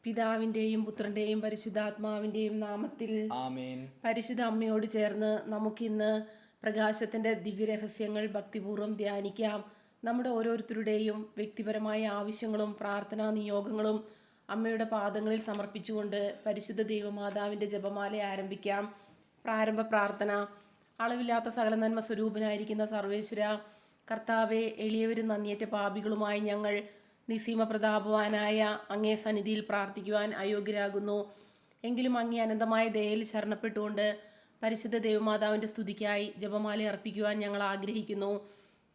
പിതാവിന്റെയും പുത്രന്റെയും പരിശുദ്ധാത്മാവിന്റെയും നാമത്തിൽ ആമേൻ. പരിശുദ്ധ അമ്മയോട് ചേർന്ന് നമുക്കിന്ന് പ്രകാശത്തിന്റെ ദിവ്യരഹസ്യങ്ങൾ ഭക്തിപൂർവ്വം ധ്യാനിക്കാം. നമ്മുടെ ഓരോരുത്തരുടെയും വ്യക്തിപരമായ ആവശ്യങ്ങളും പ്രാർത്ഥനാ നിയോഗങ്ങളും അമ്മയുടെ പാദങ്ങളിൽ സമർപ്പിച്ചുകൊണ്ട് പരിശുദ്ധ ദൈവമാതാവിന്റെ ജപമാല ആരംഭിക്കാം. പ്രാരംഭ പ്രാർത്ഥന. അളവില്ലാത്ത സകല നന്മ സ്വരൂപനായിരിക്കുന്ന സർവേശ്വര കർത്താവെ, എളിയവരും നന്ദിയേറ്റ പാപികളുമായി ഞങ്ങൾ നിസീമ പ്രതാപവാനായ അങ്ങേ സന്നിധിയിൽ പ്രാർത്ഥിക്കുവാൻ അയോഗ്യരാകുന്നു. എങ്കിലും അങ്ങേ അനന്തമായ ദയയിൽ ശരണപ്പെട്ടുകൊണ്ട് പരിശുദ്ധ ദൈവമാതാവിൻ്റെ സ്തുതിക്കായി ജപമാല അർപ്പിക്കുവാൻ ഞങ്ങൾ ആഗ്രഹിക്കുന്നു.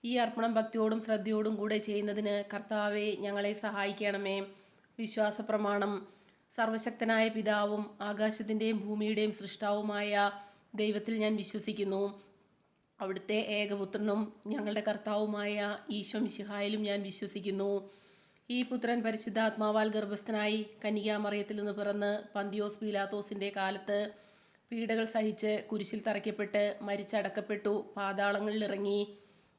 ഈ അർപ്പണം ഭക്തിയോടും ശ്രദ്ധയോടും കൂടെ ചെയ്യുന്നതിന് കർത്താവെ ഞങ്ങളെ സഹായിക്കണമേ. വിശ്വാസ പ്രമാണം. സർവശക്തനായ പിതാവും ആകാശത്തിൻ്റെയും ഭൂമിയുടെയും സൃഷ്ടാവുമായ ദൈവത്തിൽ ഞാൻ വിശ്വസിക്കുന്നു. അവിടുത്തെ ഏകപുത്രനും ഞങ്ങളുടെ കർത്താവുമായ ഈശോ മിശിഹായിലും ഞാൻ വിശ്വസിക്കുന്നു. ഈ പുത്രൻ പരിശുദ്ധാത്മാവാൽ ഗർഭസ്ഥനായി കന്യകാമറിയത്തിൽ നിന്ന് പിറന്ന് പന്തിയോസ് പീലാത്തോസിൻ്റെ കാലത്ത് പീഡകൾ സഹിച്ച് കുരിശിൽ തറയ്ക്കപ്പെട്ട് മരിച്ചടക്കപ്പെട്ടു, പാതാളങ്ങളിൽ ഇറങ്ങി,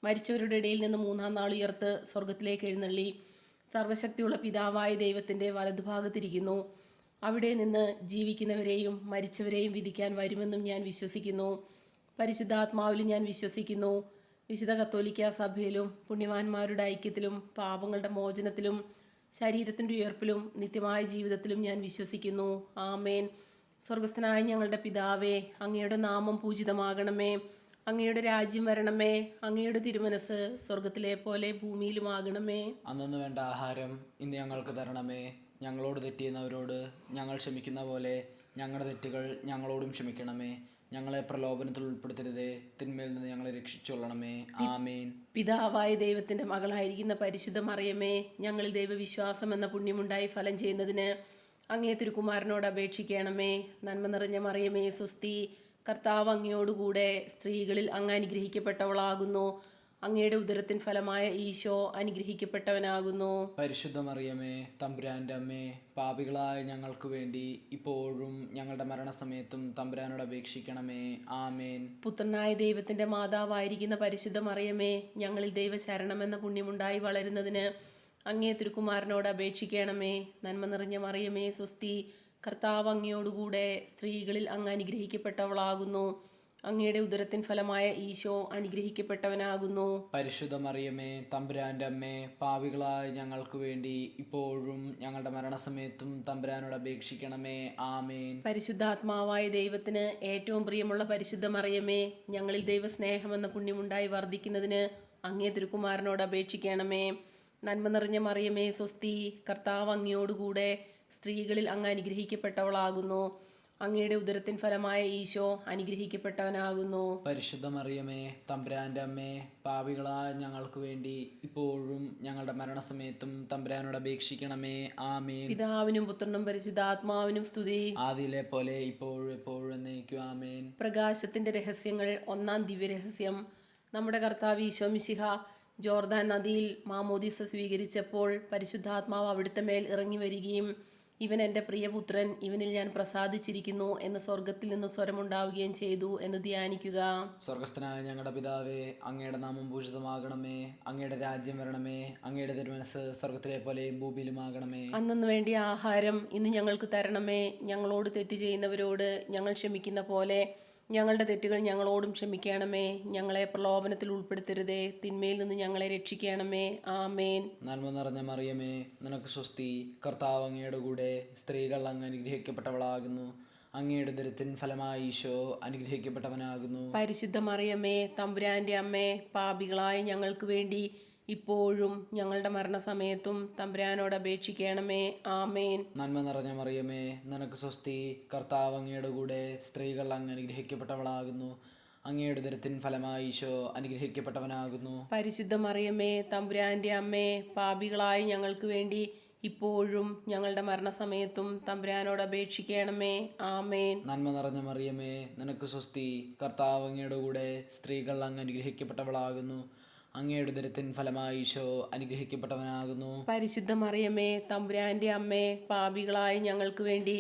മരിച്ചവരുടെ ഇടയിൽ നിന്ന് മൂന്നാം നാൾ ഉയർത്ത് സ്വർഗത്തിലേക്ക് എഴുന്നള്ളി, സർവശക്തിയുള്ള പിതാവായ ദൈവത്തിൻ്റെ വലതുഭാഗത്തിരിക്കുന്നു. അവിടെ നിന്ന് ജീവിക്കുന്നവരെയും മരിച്ചവരെയും വിധിക്കാൻ വരുമെന്നും ഞാൻ വിശ്വസിക്കുന്നു. പരിശുദ്ധാത്മാവിലും ഞാൻ വിശ്വസിക്കുന്നു. വിശുദ്ധ കത്തോലിക്ക സഭയിലും പുണ്യവാന്മാരുടെ ഐക്യത്തിലും പാപങ്ങളുടെ മോചനത്തിലും ശരീരത്തിൻ്റെ ഉയർപ്പിലും നിത്യമായ ജീവിതത്തിലും ഞാൻ വിശ്വസിക്കുന്നു. ആമേൻ. സ്വർഗസ്ഥനായ ഞങ്ങളുടെ പിതാവേ, അങ്ങയുടെ നാമം പൂജിതമാകണമേ. അങ്ങയുടെ രാജ്യം വരണമേ. അങ്ങയുടെ തിരുമനസ് സ്വർഗത്തിലെ പോലെ ഭൂമിയിലുമാകണമേ. അന്നു വേണ്ട ആഹാരം ഇന്ന് ഞങ്ങൾക്ക് തരണമേ. ഞങ്ങളോട് തെറ്റിയുന്നവരോട് ഞങ്ങൾ ക്ഷമിക്കുന്ന പോലെ ഞങ്ങളുടെ തെറ്റുകൾ ഞങ്ങളോടും ക്ഷമിക്കണമേ. ഞങ്ങളെ പ്രലോഭനത്തിൽ ഉൾപ്പെടുത്തരുതേ, തിന്മയിൽ നിന്ന് ഞങ്ങളെ രക്ഷിച്ചുകൊള്ളണമേ. ആമേൻ. പിതാവായ ദൈവത്തിന്റെ മകളായിരിക്കുന്ന പരിശുദ്ധ മറിയമേ, ഞങ്ങളിൽ ദൈവവിശ്വാസം എന്ന പുണ്യമുണ്ടായി ഫലം ചെയ്യുന്നതിന് അങ്ങേ തിരുക്കുമാരനോട് അപേക്ഷിക്കണമേ. നന്മ നിറഞ്ഞ മറിയമേ, സ്വസ്തി, കർത്താവ് അങ്ങയോടുകൂടെ സ്ത്രീകളിൽ അങ്ങ് അനുഗ്രഹിക്കപ്പെട്ടവളാകുന്നു. അങ്ങയുടെ ഉദരത്തിൻ ഫലമായ ഈശോ അനുഗ്രഹിക്കപ്പെട്ടവനാകുന്നു. പരിശുദ്ധ മറിയമേ, തമ്പുരാൻ്റെ അമ്മേ, പാപികളായ ഞങ്ങൾക്ക് വേണ്ടി ഇപ്പോഴും ഞങ്ങളുടെ മരണസമയത്തും തമ്പുരാനോട് അപേക്ഷിക്കണമേ. ആമേൻ. പുത്രനായ ദൈവത്തിന്റെ മാതാവായിരിക്കുന്ന പരിശുദ്ധ മറിയമേ, ഞങ്ങളിൽ ദൈവശരണമെന്ന പുണ്യമുണ്ടായി വളരുന്നതിന് അങ്ങേ തിരുക്കുമാരനോട് അപേക്ഷിക്കണമേ. നന്മ നിറഞ്ഞ മറിയമേ, സ്വസ്തി, കർത്താവ് അങ്ങയോടുകൂടെ സ്ത്രീകളിൽ അങ്ങ് അനുഗ്രഹിക്കപ്പെട്ടവളാകുന്നു. അങ്ങയുടെ ഉദരത്തിൻ ഫലമായ ഈശോ അനുഗ്രഹിക്കപ്പെട്ടവനാകുന്നു. പരിശുദ്ധ മറിയമേ, തമ്പുരാൻ്റെ അമ്മേ, പാപികളായ ഞങ്ങൾക്ക് വേണ്ടി ഇപ്പോഴും ഞങ്ങളുടെ മരണസമയത്തും തമ്പുരാനോട് അപേക്ഷിക്കണമേ. ആമേൻ. പരിശുദ്ധാത്മാവായ ദൈവത്തിന് ഏറ്റവും പ്രിയമുള്ള പരിശുദ്ധ മറിയമേ, ഞങ്ങളിൽ ദൈവസ്നേഹമെന്ന പുണ്യമുണ്ടായി വർദ്ധിക്കുന്നതിന് അങ്ങേ തിരുക്കുമാരനോട് അപേക്ഷിക്കണമേ. നന്മ നിറഞ്ഞ മറിയമേ, സ്വസ്തി, കർത്താവ് അങ്ങയോടുകൂടെ സ്ത്രീകളിൽ അങ്ങ് അനുഗ്രഹിക്കപ്പെട്ടവളാകുന്നു. അങ്ങയുടെ ഉദരത്തിൻ ഫലമായ ഈശോ അനുഗ്രഹിക്കപ്പെട്ടവനാകുന്നു. പരിശുദ്ധ മറിയമേ, തമ്പുരാൻ്റെ അമ്മേ, പാപികളായ ഞങ്ങൾക്ക് വേണ്ടി ഇപ്പോഴും ഞങ്ങളുടെ മരണസമയത്തും തമ്പുരാനോട് അപേക്ഷിക്കണമേ. ആമേൻ. പിതാവിനും പുത്രനും പരിശുദ്ധാത്മാവിനും സ്തുതി, ആദിയിലെ പോലെ ഇപ്പോഴും എപ്പോഴും എന്നേക്കും. ആമേൻ. പ്രകാശത്തിന്റെ രഹസ്യങ്ങൾ. ഒന്നാം ദിവ്യരഹസ്യം. നമ്മുടെ കർത്താവ് ഈശോ മിശിഹ ജോർദാൻ നദിയിൽ മാമോദീസ സ്വീകരിച്ചപ്പോൾ പരിശുദ്ധാത്മാവ് അവിടുത്തെ മേൽ ഇറങ്ങി വരികയും ഇവൻ എൻ്റെ പ്രിയപുത്രൻ, ഇവനിൽ ഞാൻ പ്രസാദിച്ചിരിക്കുന്നു എന്ന് സ്വർഗത്തിൽ നിന്ന് സ്വരമുണ്ടാവുകയും ചെയ്തു എന്ന് ധ്യാനിക്കുക. സ്വർഗസ്ഥനായ ഞങ്ങളുടെ പിതാവേ, അങ്ങയുടെ നാമം പൂജിതമാകണമേ. അങ്ങയുടെ രാജ്യം വരണമേ. അങ്ങയുടെ തിരുമനസ് സ്വർഗത്തിലെ പോലെയും ഭൂമിയിലുമാകണമേ. അന്നു വേണ്ടിയ ആഹാരം ഇന്ന് ഞങ്ങൾക്ക് തരണമേ. ഞങ്ങളോട് തെറ്റ് ചെയ്യുന്നവരോട് ഞങ്ങൾ ക്ഷമിക്കുന്ന പോലെ ഞങ്ങളുടെ തെറ്റുകൾ ഞങ്ങളോടും ക്ഷമിക്കണമേ. ഞങ്ങളെ പ്രലോഭനത്തിൽ ഉൾപ്പെടുത്തരുതേ, തിന്മയിൽ നിന്ന് ഞങ്ങളെ രക്ഷിക്കണമേ. ആമേൻ. നന്മ നിറഞ്ഞ മറിയമേ, നിനക്ക് സ്വസ്തി, കർത്താവ് അങ്ങയുടെ കൂടെ സ്ത്രീകൾ അങ്ങ് അനുഗ്രഹിക്കപ്പെട്ടവളാകുന്നു. അങ്ങയുടെ ഉദരത്തിൻ ഫലമായ ഈശോ അനുഗ്രഹിക്കപ്പെട്ടവനാകുന്നു. പരിശുദ്ധ മറിയമേ, തമ്പുരാന്റെ അമ്മേ, പാപികളായ ഞങ്ങൾക്ക് വേണ്ടി ഇപ്പോഴും ഞങ്ങളുടെ മരണസമയത്തും തമ്പുരാനോട് അപേക്ഷിക്കണമേ. ആമേൻ. നന്മ നിറഞ്ഞ മറിയമേ, നിനക്ക് സ്വസ്തി, കർത്താവ് അങ്ങയുടെ കൂടെ സ്ത്രീകൾ അങ്ങ് അനുഗ്രഹിക്കപ്പെട്ടവളാകുന്നു. അങ്ങയുടെ ഉദരത്തിൻ ഫലമായ ഈശോ അനുഗ്രഹിക്കപ്പെട്ടവനാകുന്നു. പരിശുദ്ധ മറിയമേ, തമ്പുരാന്റെ അമ്മേ, പാപികളായ ഞങ്ങൾക്ക് വേണ്ടി ഇപ്പോഴും ഞങ്ങളുടെ മരണസമയത്തും തമ്പുരാനോട് അപേക്ഷിക്കണമേ. ആമേൻ. നന്മ നിറഞ്ഞ മറിയമേ, നിനക്ക് സ്വസ്തി, കർത്താവ് അങ്ങയുടെ കൂടെ സ്ത്രീകൾ അങ്ങ് അനുഗ്രഹിക്കപ്പെട്ടവളാകുന്നു. അങ്ങയുടെ ഉദരത്തിൻ ഫലമായി ഈശോ അനുഗ്രഹിക്കപ്പെട്ടവനാകുന്നു. പരിശുദ്ധ മറിയമേ, തമ്പുരാന്റെ അമ്മേ, പാപികളായ ഞങ്ങൾക്ക് വേണ്ടി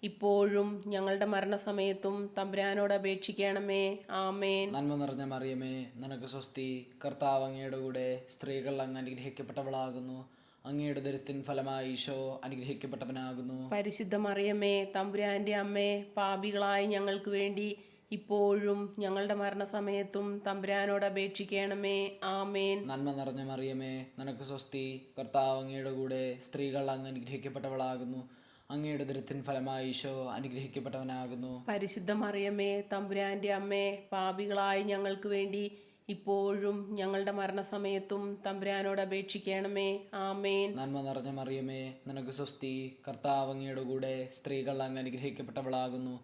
ഇപ്പോഴും ഞങ്ങളുടെ മരണസമയത്തും തമ്പുരാനോട് അപേക്ഷിക്കണമേ. ആമേൻ. നന്മ നിറഞ്ഞ മറിയമേ, നിനക്ക് സ്വസ്തി, കർത്താവ് അങ്ങയുടെ കൂടെ സ്ത്രീകൾ അങ്ങ് അനുഗ്രഹിക്കപ്പെട്ടവളാകുന്നു. അങ്ങയുടെ ഉദരത്തിൻ ഫലമായി ഈശോ അനുഗ്രഹിക്കപ്പെട്ടവനാകുന്നു. പരിശുദ്ധ മറിയമ്മേ തമ്പുരാന്റെ അമ്മേ, പാപികളായ ഞങ്ങൾക്ക് വേണ്ടി ഇപ്പോഴും ഞങ്ങളുടെ മരണസമയത്തും തമ്പുരാനോട് അപേക്ഷിക്കണമേ. ആമേൻ. നന്മ നിറഞ്ഞ മറിയമേ, നിനക്ക് സ്വസ്തി. കർത്താവ് അങ്ങയുടെ കൂടെ, സ്ത്രീകൾ അങ്ങ് അനുഗ്രഹിക്കപ്പെട്ടവളാകുന്നു. അങ്ങയുടെ ഉദരത്തിൻ ഫലമായി ഈശോ അനുഗ്രഹിക്കപ്പെട്ടവനാകുന്നു. പരിശുദ്ധ മറിയമ്മേ തമ്പുരാന്റെ അമ്മേ, പാപികളായ ഞങ്ങൾക്ക് വേണ്ടി ഇപ്പോഴും ഞങ്ങളുടെ മരണസമയത്തും തമ്പുരാനോട് അപേക്ഷിക്കണമേ. ആമേൻ. നന്മ നിറഞ്ഞ മറിയമേ, നിനക്ക് സ്വസ്തി. കർത്താവ് അങ്ങയുടെ കൂടെ, സ്ത്രീകൾ അങ്ങ് അനുഗ്രഹിക്കപ്പെട്ടവളാകുന്നു.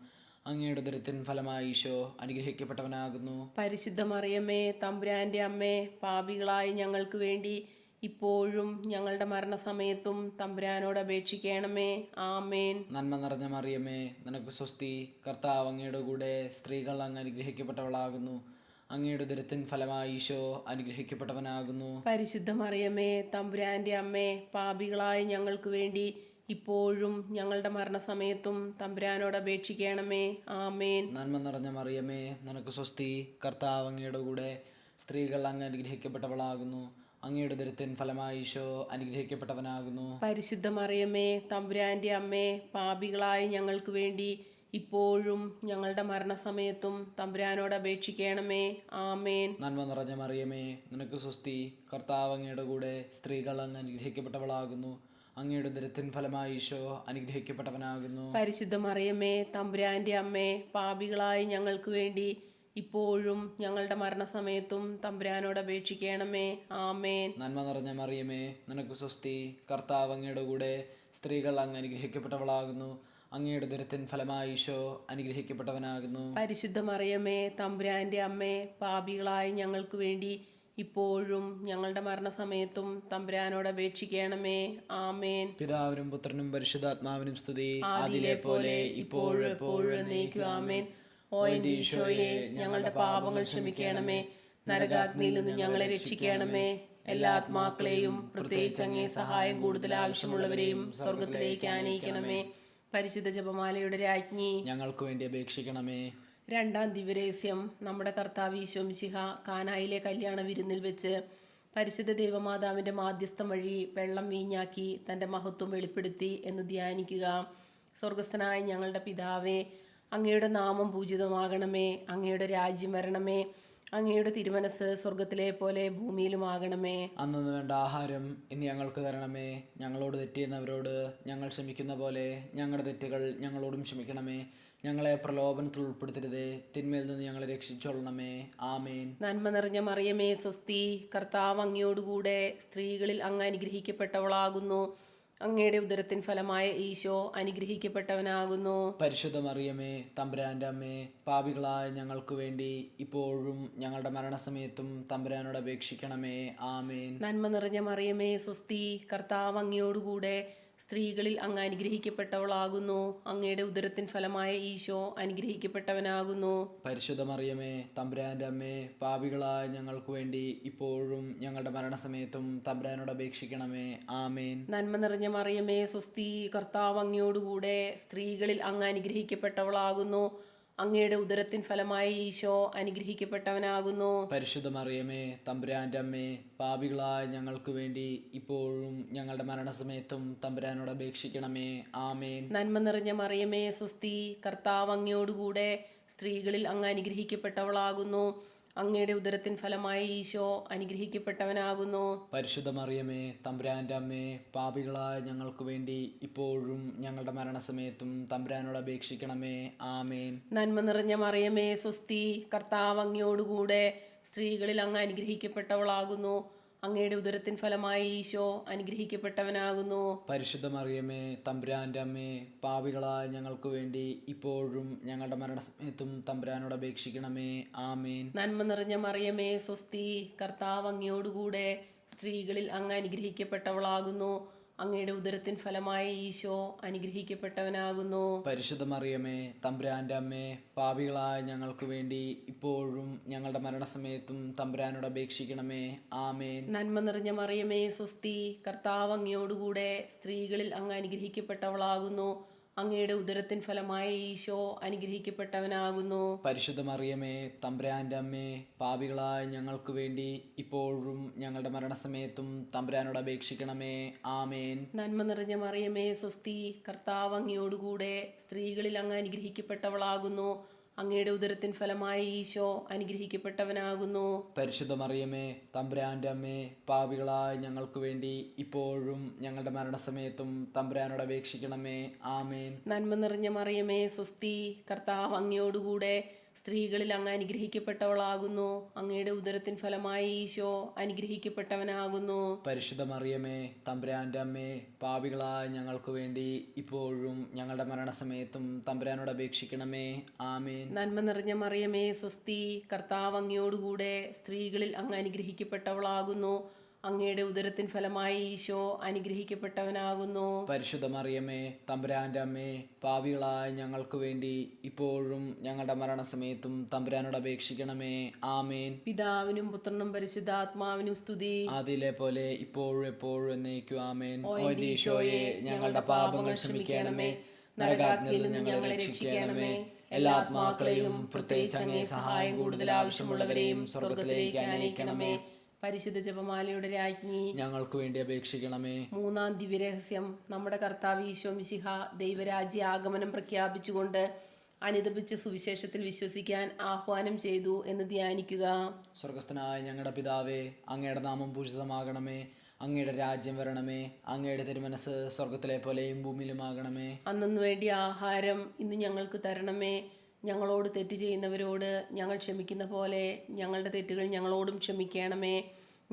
അങ്ങയുടെ ഉദരത്തിൻ ഫലമായി ഈശോ അനുഗ്രഹിക്കപ്പെട്ടവനാകുന്നു. പരിശുദ്ധ മറിയമ്മേ തമ്പുരാന്റെ അമ്മേ, പാപികളായ ഞങ്ങൾക്ക് വേണ്ടി ഇപ്പോഴും ഞങ്ങളുടെ മരണസമയത്തും തമ്പുരാനോട് അപേക്ഷിക്കണമേ. ആമേൻ. നന്മ നിറഞ്ഞ മറിയമേ, നിനക്ക് സ്വസ്തി. കർത്താവ് അങ്ങയുടെ കൂടെ, സ്ത്രീകൾ അങ്ങ് അനുഗ്രഹിക്കപ്പെട്ടവളാകുന്നു. അങ്ങയുടെ ഉദരത്തിൻ ഫലമായി ഈശോ അനുഗ്രഹിക്കപ്പെട്ടവനാകുന്നു. പരിശുദ്ധ മറിയമ്മേ തമ്പുരാന്റെ അമ്മേ, പാപികളായ ഞങ്ങൾക്ക് വേണ്ടി ഇപ്പോഴും ഞങ്ങളുടെ മരണസമയത്തും തമ്പുരാനോട് അപേക്ഷിക്കണമേ. ആമേൻ. നന്മ നിറഞ്ഞ മറിയമേ, നിനക്ക് സ്വസ്തി. കർത്താവ് അങ്ങയുടെ കൂടെ, സ്ത്രീകൾ അങ്ങ് അനുഗ്രഹിക്കപ്പെട്ടവളാകുന്നു. അങ്ങയുടെ ഉദരത്തിൻ ഫലമായി ഈശോ അനുഗ്രഹിക്കപ്പെട്ടവനാകുന്നു. പരിശുദ്ധ മറിയമ്മേ തമ്പുരാന്റെ അമ്മേ, പാപികളായ ഞങ്ങൾക്ക് വേണ്ടി ഇപ്പോഴും ഞങ്ങളുടെ മരണസമയത്തും തമ്പുരാനോട് അപേക്ഷിക്കണമേ. ആമേൻ. നന്മ നിറഞ്ഞ മറിയമേ, നിനക്ക് സ്വസ്തി. കർത്താവ് അങ്ങയുടെ കൂടെ, സ്ത്രീകൾ അങ്ങ് അനുഗ്രഹിക്കപ്പെട്ടവളാകുന്നു. അങ്ങയുടെ ഉദരത്തിൻ ഫലമായി ഈശോ അനുഗ്രഹിക്കപ്പെട്ടവനാകുന്നു. പരിശുദ്ധ മറിയമ്മേ തമ്പുരാന്റെ അമ്മേ, പാപികളായ ഞങ്ങൾക്ക് വേണ്ടി ഇപ്പോഴും ഞങ്ങളുടെ മരണസമയത്തും തമ്പുരാനോട് അപേക്ഷിക്കണമേ. ആമേൻ. നന്മ നിറഞ്ഞ മറിയമേ, നിനക്ക് സ്വസ്തി. കർത്താവ് അങ്ങയുടെ കൂടെ, സ്ത്രീകൾ അങ്ങ് അനുഗ്രഹിക്കപ്പെട്ടവളാകുന്നു. അങ്ങയുടെ ഉദരത്തിൻ ഫലമായി ഈശോ അനുഗ്രഹിക്കപ്പെട്ടവനാകുന്നു. പരിശുദ്ധ മറിയമ്മേ തമ്പുരാന്റെ അമ്മേ, പാപികളായ ഞങ്ങൾക്ക് വേണ്ടി ഇപ്പോഴും ഞങ്ങളുടെ മരണസമയത്തും തമ്പുരാനോട് അപേക്ഷിക്കണമേ. ആമേൻ. പിതാവിനും പുത്രനും പരിശുദ്ധാത്മാവിനും സ്തുതി. ആദിയിലെ പോലെ ഇപ്പോഴും എപ്പോഴും എന്നേക്കും. ആമേൻ. ഓ എൻ്റെ ഈശോയെ, ഞങ്ങളുടെ പാപങ്ങൾ ക്ഷമിക്കണമേ. നരകാഗ്നിയിൽ നിന്ന് ഞങ്ങളെ രക്ഷിക്കണമേ. എല്ലാ ആത്മാക്കളെയും, പ്രത്യേകിച്ച് അങ്ങേ സഹായം കൂടുതൽ ആവശ്യമുള്ളവരെയും സ്വർഗത്തിലേക്ക് ആനയിക്കണമേ. പരിശുദ്ധ ജപമാലയുടെ രാജ്ഞി, ഞങ്ങൾക്ക് വേണ്ടി അപേക്ഷിക്കണമേ. രണ്ടാം ദിവ്യരഹസ്യം. നമ്മുടെ കർത്താവ് ഈശോ മിശിഹ കാനായിലെ കല്യാണ വിരുന്നിൽ വെച്ച് പരിശുദ്ധ ദൈവമാതാവിൻ്റെ മാധ്യസ്ഥം വഴി വെള്ളം വീഞ്ഞാക്കി തൻ്റെ മഹത്വം വെളിപ്പെടുത്തി എന്ന് ധ്യാനിക്കുക. സ്വർഗസ്ഥനായ ഞങ്ങളുടെ പിതാവേ, അങ്ങയുടെ നാമം പൂജിതമാകണമേ. അങ്ങയുടെ രാജ്യം വരണമേ. അങ്ങയുടെ തിരുമനസ് സ്വർഗത്തിലെ പോലെ ഭൂമിയിലുമാകണമേ. അന്നു വേണ്ട ആഹാരം ഇന്ന് ഞങ്ങൾക്ക് തരണമേ. ഞങ്ങളോട് തെറ്റിയുന്നവരോട് ഞങ്ങൾ ക്ഷമിക്കുന്ന പോലെ ഞങ്ങളുടെ തെറ്റുകൾ ഞങ്ങളോടും ക്ഷമിക്കണമേ. ഞങ്ങളെ പ്രലോഭനത്തിൽ ഉൾപ്പെടുത്തരുതേ, തിന്മയിൽ നിന്ന് ഞങ്ങളെ രക്ഷിച്ചോളണമേ. ആമേൻ. നന്മ നിറഞ്ഞ മറിയമേ സ്വസ്തി. കർത്താവ് അങ്ങയോടുകൂടെ, സ്ത്രീകളിൽ അങ്ങ് അനുഗ്രഹിക്കപ്പെട്ടവളാകുന്നു. അങ്ങയുടെ ഉദരത്തിൻ ഫലമായ ഈശോ അനുഗ്രഹിക്കപ്പെട്ടവനാകുന്നു. പരിശുദ്ധ മറിയമേ തമ്പുരാന്റെ അമ്മേ, പാപികളായ ഞങ്ങൾക്ക് വേണ്ടി ഇപ്പോഴും ഞങ്ങളുടെ മരണസമയത്തും തമ്പുരാനോട് അപേക്ഷിക്കണമേ. ആമേൻ. നന്മ നിറഞ്ഞ മറിയമേ സ്വസ്തി. കർത്താവ് അങ്ങയോടുകൂടെ, സ്ത്രീകളിൽ അങ്ങ് അനുഗ്രഹിക്കപ്പെട്ടവളാകുന്നു. അങ്ങയുടെ ഉദരത്തിൻ ഫലമായ ഈശോ അനുഗ്രഹിക്കപ്പെട്ടവനാകുന്നു. പരിശുദ്ധ മറിയമേ തമ്പുരാന്റെ അമ്മേ, പാപികളായ ഞങ്ങൾക്ക് വേണ്ടി ഇപ്പോഴും ഞങ്ങളുടെ മരണസമയത്തും തമ്പുരാനോട് അപേക്ഷിക്കണമേ. ആമേൻ. നന്മ നിറഞ്ഞ മറിയമേ സ്വസ്തി. കർത്താവ് അങ്ങയോടുകൂടെ, സ്ത്രീകളിൽ അങ്ങ് അനുഗ്രഹിക്കപ്പെട്ടവളാകുന്നു. അങ്ങയുടെ ഉദരത്തിൻ ഫലമായ ഈശോ അനുഗ്രഹിക്കപ്പെട്ടവനാകുന്നു. പരിശുദ്ധ മറിയമേ തമ്പുരാന്റെ അമ്മേ, പാപികളായ ഞങ്ങൾക്ക് വേണ്ടി ഇപ്പോഴും ഞങ്ങളുടെ മരണസമയത്തും തമ്പുരാനോട് അപേക്ഷിക്കണമേ. ആമേൻ. നന്മ നിറഞ്ഞ മറിയമേ സ്വസ്തി. കർത്താവ് അങ്ങയോടുകൂടെ, സ്ത്രീകളിൽ അങ്ങ് അനുഗ്രഹിക്കപ്പെട്ടവളാകുന്നു. അങ്ങയുടെ ഉദരത്തിൻ ഫലമായ ഈശോ അനുഗ്രഹിക്കപ്പെട്ടവനാകുന്നു. പരിശുദ്ധ മറിയമേ തമ്പുരാന്റെ അമ്മേ, പാപികളായ ഞങ്ങൾക്ക് വേണ്ടി ഇപ്പോഴും ഞങ്ങളുടെ മരണസമയത്തും തമ്പുരാനോട് അപേക്ഷിക്കണമേ. ആമേൻ. നന്മ നിറഞ്ഞ മറിയമേ സ്വസ്തി. കർത്താവ് അങ്ങയോടുകൂടെ, സ്ത്രീകളിൽ അങ്ങ് അനുഗ്രഹിക്കപ്പെട്ടവളാകുന്നു. അങ്ങയുടെ ഉദരത്തിൻ ഫലമായ ഈശോ അനുഗ്രഹിക്കപ്പെട്ടവനാകുന്നു. പരിശുദ്ധ മറിയമേ തമ്പുരാന്റെ അമ്മേ, പാപികളായ ഞങ്ങൾക്ക് വേണ്ടി ഇപ്പോഴും ഞങ്ങളുടെ മരണസമയത്തും തമ്പുരാനോട് അപേക്ഷിക്കണമേ. ആമേൻ. നന്മ നിറഞ്ഞ മറിയമേ സ്വസ്തി. കർത്താവ് അങ്ങയോടുകൂടെ, സ്ത്രീകളിൽ അങ്ങ് അനുഗ്രഹിക്കപ്പെട്ടവളാകുന്നു. അങ്ങയുടെ ഉദരത്തിൻ ഫലമായ ഈശോ അനുഗ്രഹിക്കപ്പെട്ടവനാകുന്നു. പരിശുദ്ധ മറിയമേ തമ്പുരാന്റെ അമ്മേ, പാപികളായ ഞങ്ങൾക്ക് വേണ്ടി ഇപ്പോഴും ഞങ്ങളുടെ മരണസമയത്തും തമ്പുരാനോട് അപേക്ഷിക്കണമേ. ആമേൻ. നന്മ നിറഞ്ഞ മറിയമേ സ്വസ്തി. കർത്താവ് അങ്ങയോടുകൂടെ, സ്ത്രീകളിൽ അങ്ങ് അനുഗ്രഹിക്കപ്പെട്ടവളാകുന്നു. അങ്ങയുടെ ഉദരത്തിൻ ഫലമായ ഈശോ അനുഗ്രഹിക്കപ്പെട്ടവനാകുന്നു. പരിശുദ്ധ മറിയമേ തമ്പുരാൻ്റെ അമ്മേ, പാപികളായ ഞങ്ങൾക്ക് വേണ്ടി ഇപ്പോഴും ഞങ്ങളുടെ മരണസമയത്തും തമ്പുരാനോട് അപേക്ഷിക്കണമേ. ആമേൻ. നന്മ നിറഞ്ഞ മറിയമേ സ്വസ്തി, കർത്താവ് അങ്ങയോടുകൂടെ സ്ത്രീകളിൽ അങ്ങ് അനുഗ്രഹിക്കപ്പെട്ടവളാകുന്നു. അങ്ങയുടെ ഉദരത്തിൻ ഫലമായ ഈശോ അനുഗ്രഹിക്കപ്പെട്ടവനാകുന്നു. പരിശുദ്ധ മറിയമേ തമ്പുരാൻ്റെ അമ്മേ, പാപികളായ ഞങ്ങൾക്ക് വേണ്ടി ഇപ്പോഴും ഞങ്ങളുടെ മരണസമയത്തും തമ്പുരാനോട് അപേക്ഷിക്കണമേ. ആമേൻ. നന്മ നിറഞ്ഞ മറിയമേ സ്വസ്തി, കർത്താവ് അങ്ങയോടുകൂടെ സ്ത്രീകളിൽ അങ്ങ് അനുഗ്രഹിക്കപ്പെട്ടവളാകുന്നു. അങ്ങയുടെ ഉദരത്തിൻ ഫലമായ ഈശോ അനുഗ്രഹിക്കപ്പെട്ടവനാകുന്നു. പരിശുദ്ധ മറിയമേ തമ്പുരാൻ്റെ അമ്മേ, പാപികളായ ഞങ്ങൾക്ക് വേണ്ടി ഇപ്പോഴും ഞങ്ങളുടെ മരണസമയത്തും തമ്പുരാനോട് അപേക്ഷിക്കണമേ. ആമേൻ. നന്മ നിറഞ്ഞ മറിയമേ സ്വസ്തി, കർത്താവ് അങ്ങയോടുകൂടെ സ്ത്രീകളിൽ അങ്ങ് അനുഗ്രഹിക്കപ്പെട്ടവളാകുന്നു. അങ്ങയുടെ ഉദരത്തിൻ ഫലമായ ഈശോ അനുഗ്രഹിക്കപ്പെട്ടവനാകുന്നു. പരിശുദ്ധ മറിയമേ തമ്പുരാൻ്റെ അമ്മേ, പാപികളായ ഞങ്ങൾക്ക് വേണ്ടി ഇപ്പോഴും ഞങ്ങളുടെ മരണസമയത്തും തമ്പുരാനോട് അപേക്ഷിക്കണമേ. ആമേൻ. പിതാവിനും പുത്രനും പരിശുദ്ധാത്മാവിനും സ്തുതി. അതിലെ പോലെ ഇപ്പോഴും എപ്പോഴും എന്നേക്കും. ആമേൻ. ഓ എൻ്റെ ഈശോയെ, ഞങ്ങളുടെ പാപങ്ങൾ ക്ഷമിക്കണമേ. നരകാഗ്നിയിൽ നിന്ന് ഞങ്ങളെ രക്ഷിക്കണമേ. എല്ലാ ആത്മാക്കളെയും പ്രത്യേകിച്ച് അങ്ങേ സഹായം കൂടുതൽ ആവശ്യമുള്ളവരെയും സ്വർഗത്തിലേക്ക് അനയിക്കണമേ. പരിശുദ്ധ ജപമാലയുടെ രാജ്ഞി, ഞങ്ങൾക്ക് വേണ്ടി അപേക്ഷിക്കണമേ. മൂന്നാം ദിവ്യരഹസ്യം, നമ്മുടെ കർത്താവ് ഈശോ മിശിഹ ദൈവരാജ്യ ആഗമനം പ്രഖ്യാപിച്ചുകൊണ്ട് അനുദപിച്ച സുവിശേഷത്തിൽ വിശ്വസിക്കാൻ ആഹ്വാനം ചെയ്തു എന്ന് ധ്യാനിക്കുക. സ്വർഗസ്ഥനായ ഞങ്ങളുടെ പിതാവേ, അങ്ങയുടെ നാമം പൂജിതമാകണമേ. അങ്ങയുടെ രാജ്യം വരണമേ. അങ്ങയുടെ തിരുമനസ് സ്വർഗത്തിലെ പോലെയും ഭൂമിയിലുമാകണമേ. അന്നു വേണ്ടിയ ആഹാരം ഇന്ന് ഞങ്ങൾക്ക് തരണമേ. ഞങ്ങളോട് തെറ്റ് ചെയ്യുന്നവരോട് ഞങ്ങൾ ക്ഷമിക്കുന്ന പോലെ ഞങ്ങളുടെ തെറ്റുകൾ ഞങ്ങളോടും ക്ഷമിക്കണമേ.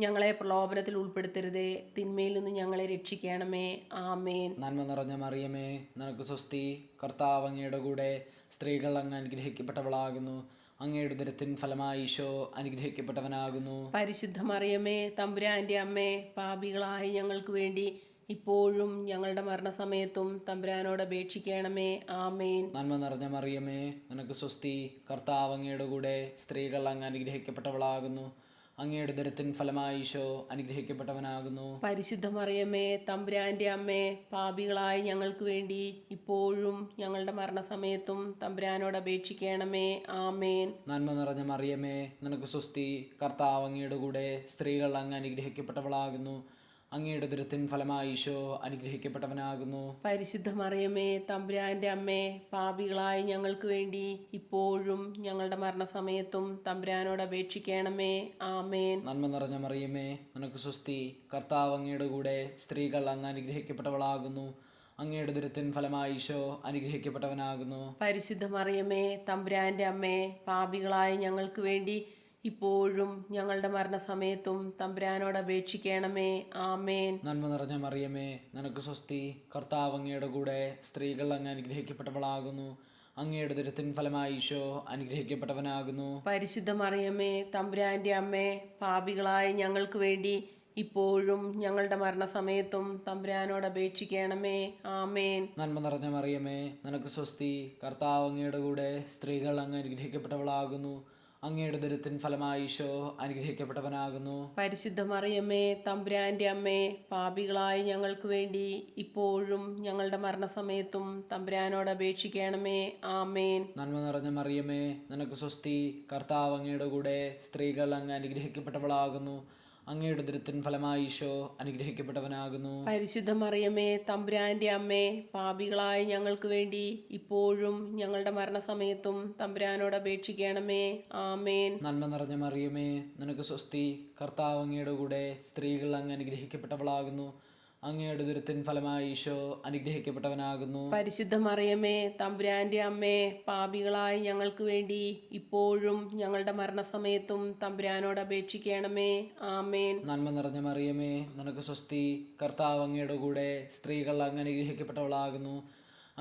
ഞങ്ങളെ പ്രലോഭനത്തിൽ ഉൾപ്പെടുത്തരുതേ, തിന്മയിൽ നിന്ന് ഞങ്ങളെ രക്ഷിക്കണമേ. ആമേൻ. നന്മ നിറഞ്ഞ മറിയമേ, നിനക്ക് സ്വസ്തി. കർത്താവ് അങ്ങയുടെ കൂടെ സ്ത്രീകൾ അങ്ങ് അനുഗ്രഹിക്കപ്പെട്ടവളാകുന്നു. അങ്ങയുടെ ഉദരത്തിൻ ഫലമായി ഈശോ അനുഗ്രഹിക്കപ്പെട്ടവനാകുന്നു. പരിശുദ്ധ മറിയമേ തമ്പുരാന്റെ അമ്മേ, പാപികളായ ഞങ്ങൾക്ക് വേണ്ടി ഇപ്പോഴും ഞങ്ങളുടെ മരണസമയത്തും തമ്പുരാനോട് അപേക്ഷിക്കണമേ. ആമേൻ. നന്മ നിറഞ്ഞ മറിയമേ, നിനക്ക് സ്വസ്തി. കർത്താവ് അങ്ങയുടെ കൂടെ സ്ത്രീകൾ അങ്ങ് അനുഗ്രഹിക്കപ്പെട്ടവളാകുന്നു. അങ്ങയുടെ ഉദരത്തിൻ ഫലമായി ഈശോ അനുഗ്രഹിക്കപ്പെട്ടവനാകുന്നു. പരിശുദ്ധ മറിയമേ തമ്പുരാന്റെ അമ്മേ, പാപികളായ ഞങ്ങൾക്ക് വേണ്ടി ഇപ്പോഴും ഞങ്ങളുടെ മരണസമയത്തും തമ്പുരാനോട് അപേക്ഷിക്കണമേ. ആമേൻ. നന്മ നിറഞ്ഞ മറിയമേ, നിനക്ക് സ്വസ്തി. കർത്താവ് അങ്ങയുടെ കൂടെ സ്ത്രീകൾ അങ്ങ് അനുഗ്രഹിക്കപ്പെട്ടവളാകുന്നു. അങ്ങയുടെ ഉദരത്തിൻ ഫലമായി ഈശോ അനുഗ്രഹിക്കപ്പെട്ടവനാകുന്നു. പരിശുദ്ധ മറിയമേ തമ്പുരാന്റെ അമ്മേ, പാപികളായ ഞങ്ങൾക്ക് വേണ്ടി ഇപ്പോഴും ഞങ്ങളുടെ മരണസമയത്തും തമ്പുരാനോട് അപേക്ഷിക്കണമേ. ആമേൻ. നന്മ നിറഞ്ഞ മറിയമേ, നിനക്ക് സ്വസ്തി. കർത്താവ് അങ്ങയുടെ കൂടെ സ്ത്രീകൾ അങ്ങ് അനുഗ്രഹിക്കപ്പെട്ടവളാകുന്നു. അങ്ങയുടെ ഉദരത്തിൻ ഫലമായി ഈശോ അനുഗ്രഹിക്കപ്പെട്ടവനാകുന്നു. പരിശുദ്ധ മറിയമേ തമ്പുരാന്റെ അമ്മേ, പാപികളായ ഞങ്ങൾക്ക് വേണ്ടി ഇപ്പോഴും ഞങ്ങളുടെ മരണസമയത്തും തമ്പുരാനോട് അപേക്ഷിക്കണമേ. ആമേൻ. നന്മ നിറഞ്ഞ മറിയമേ, നിനക്ക് സ്വസ്തി. കർത്താവ് അങ്ങയുടെ കൂടെ സ്ത്രീകൾ അങ്ങ് അനുഗ്രഹിക്കപ്പെട്ടവളാകുന്നു. അങ്ങയുടെ ഉദരത്തിൻ ഫലമായി ഈശോ അനുഗ്രഹിക്കപ്പെട്ടവനാകുന്നു. പരിശുദ്ധ മറിയമേ തമ്പുരാന്റെ അമ്മേ, പാപികളായ ഞങ്ങൾക്ക് വേണ്ടി ഇപ്പോഴും ഞങ്ങളുടെ മരണസമയത്തും തമ്പുരാനോട് അപേക്ഷിക്കണമേ. ആമേൻ. നന്മ നിറഞ്ഞ മറിയമേ, നിനക്ക് സ്വസ്തി. കർത്താവ് അങ്ങയുടെ കൂടെ സ്ത്രീകൾ അങ്ങ് അനുഗ്രഹിക്കപ്പെട്ടവളാകുന്നു. അങ്ങയുടെ ഉദരത്തിൻ ഫലമായി ഈശോ അനുഗ്രഹിക്കപ്പെട്ടവനാകുന്നു. പരിശുദ്ധ മറിയമേ തമ്പുരാന്റെ അമ്മേ, പാപികളായ ഞങ്ങൾക്ക് വേണ്ടി ഇപ്പോഴും ഞങ്ങളുടെ മരണസമയത്തും തമ്പുരാനോട് അപേക്ഷിക്കണമേ. ആമേൻ. നന്മ നിറഞ്ഞ മറിയമേ, നിനക്ക് സ്വസ്തി. കർത്താവ് അങ്ങയുടെ കൂടെ സ്ത്രീകൾ അങ്ങ് അനുഗ്രഹിക്കപ്പെട്ടവളാകുന്നു. അങ്ങയുടെ ഉദരത്തിൻ ഫലമായി ഈശോ അനുഗ്രഹിക്കപ്പെട്ടവനാകുന്നു. പരിശുദ്ധ മറിയമേ തമ്പുരാന്റെ അമ്മേ, പാപികളായ ഞങ്ങൾക്ക് വേണ്ടി ഇപ്പോഴും ഞങ്ങളുടെ മരണസമയത്തും തമ്പുരാനോട് അപേക്ഷിക്കണമേ. ആമേൻ. നന്മ നിറഞ്ഞ മറിയമേ, നിനക്ക് സ്വസ്തി. കർത്താവ് അങ്ങയുടെ കൂടെ സ്ത്രീകൾ അങ്ങ് അനുഗ്രഹിക്കപ്പെട്ടവളാകുന്നു. അങ്ങയുടെ ഉദരത്തിൻ ഫലമായി ഈശോ അനുഗ്രഹിക്കപ്പെട്ടവനാകുന്നു. പരിശുദ്ധ മറിയമേ തമ്പുരാന്റെ അമ്മേ, പാപികളായ ഞങ്ങൾക്ക് വേണ്ടി ഇപ്പോഴും ഞങ്ങളുടെ മരണസമയത്തും തമ്പുരാനോട് അപേക്ഷിക്കണമേ. ആമേൻ. നന്മ നിറഞ്ഞ മറിയമേ, നിനക്ക് സ്വസ്തി. കർത്താവ് അങ്ങയുടെ കൂടെ സ്ത്രീകൾ അങ്ങ് അനുഗ്രഹിക്കപ്പെട്ടവളാകുന്നു.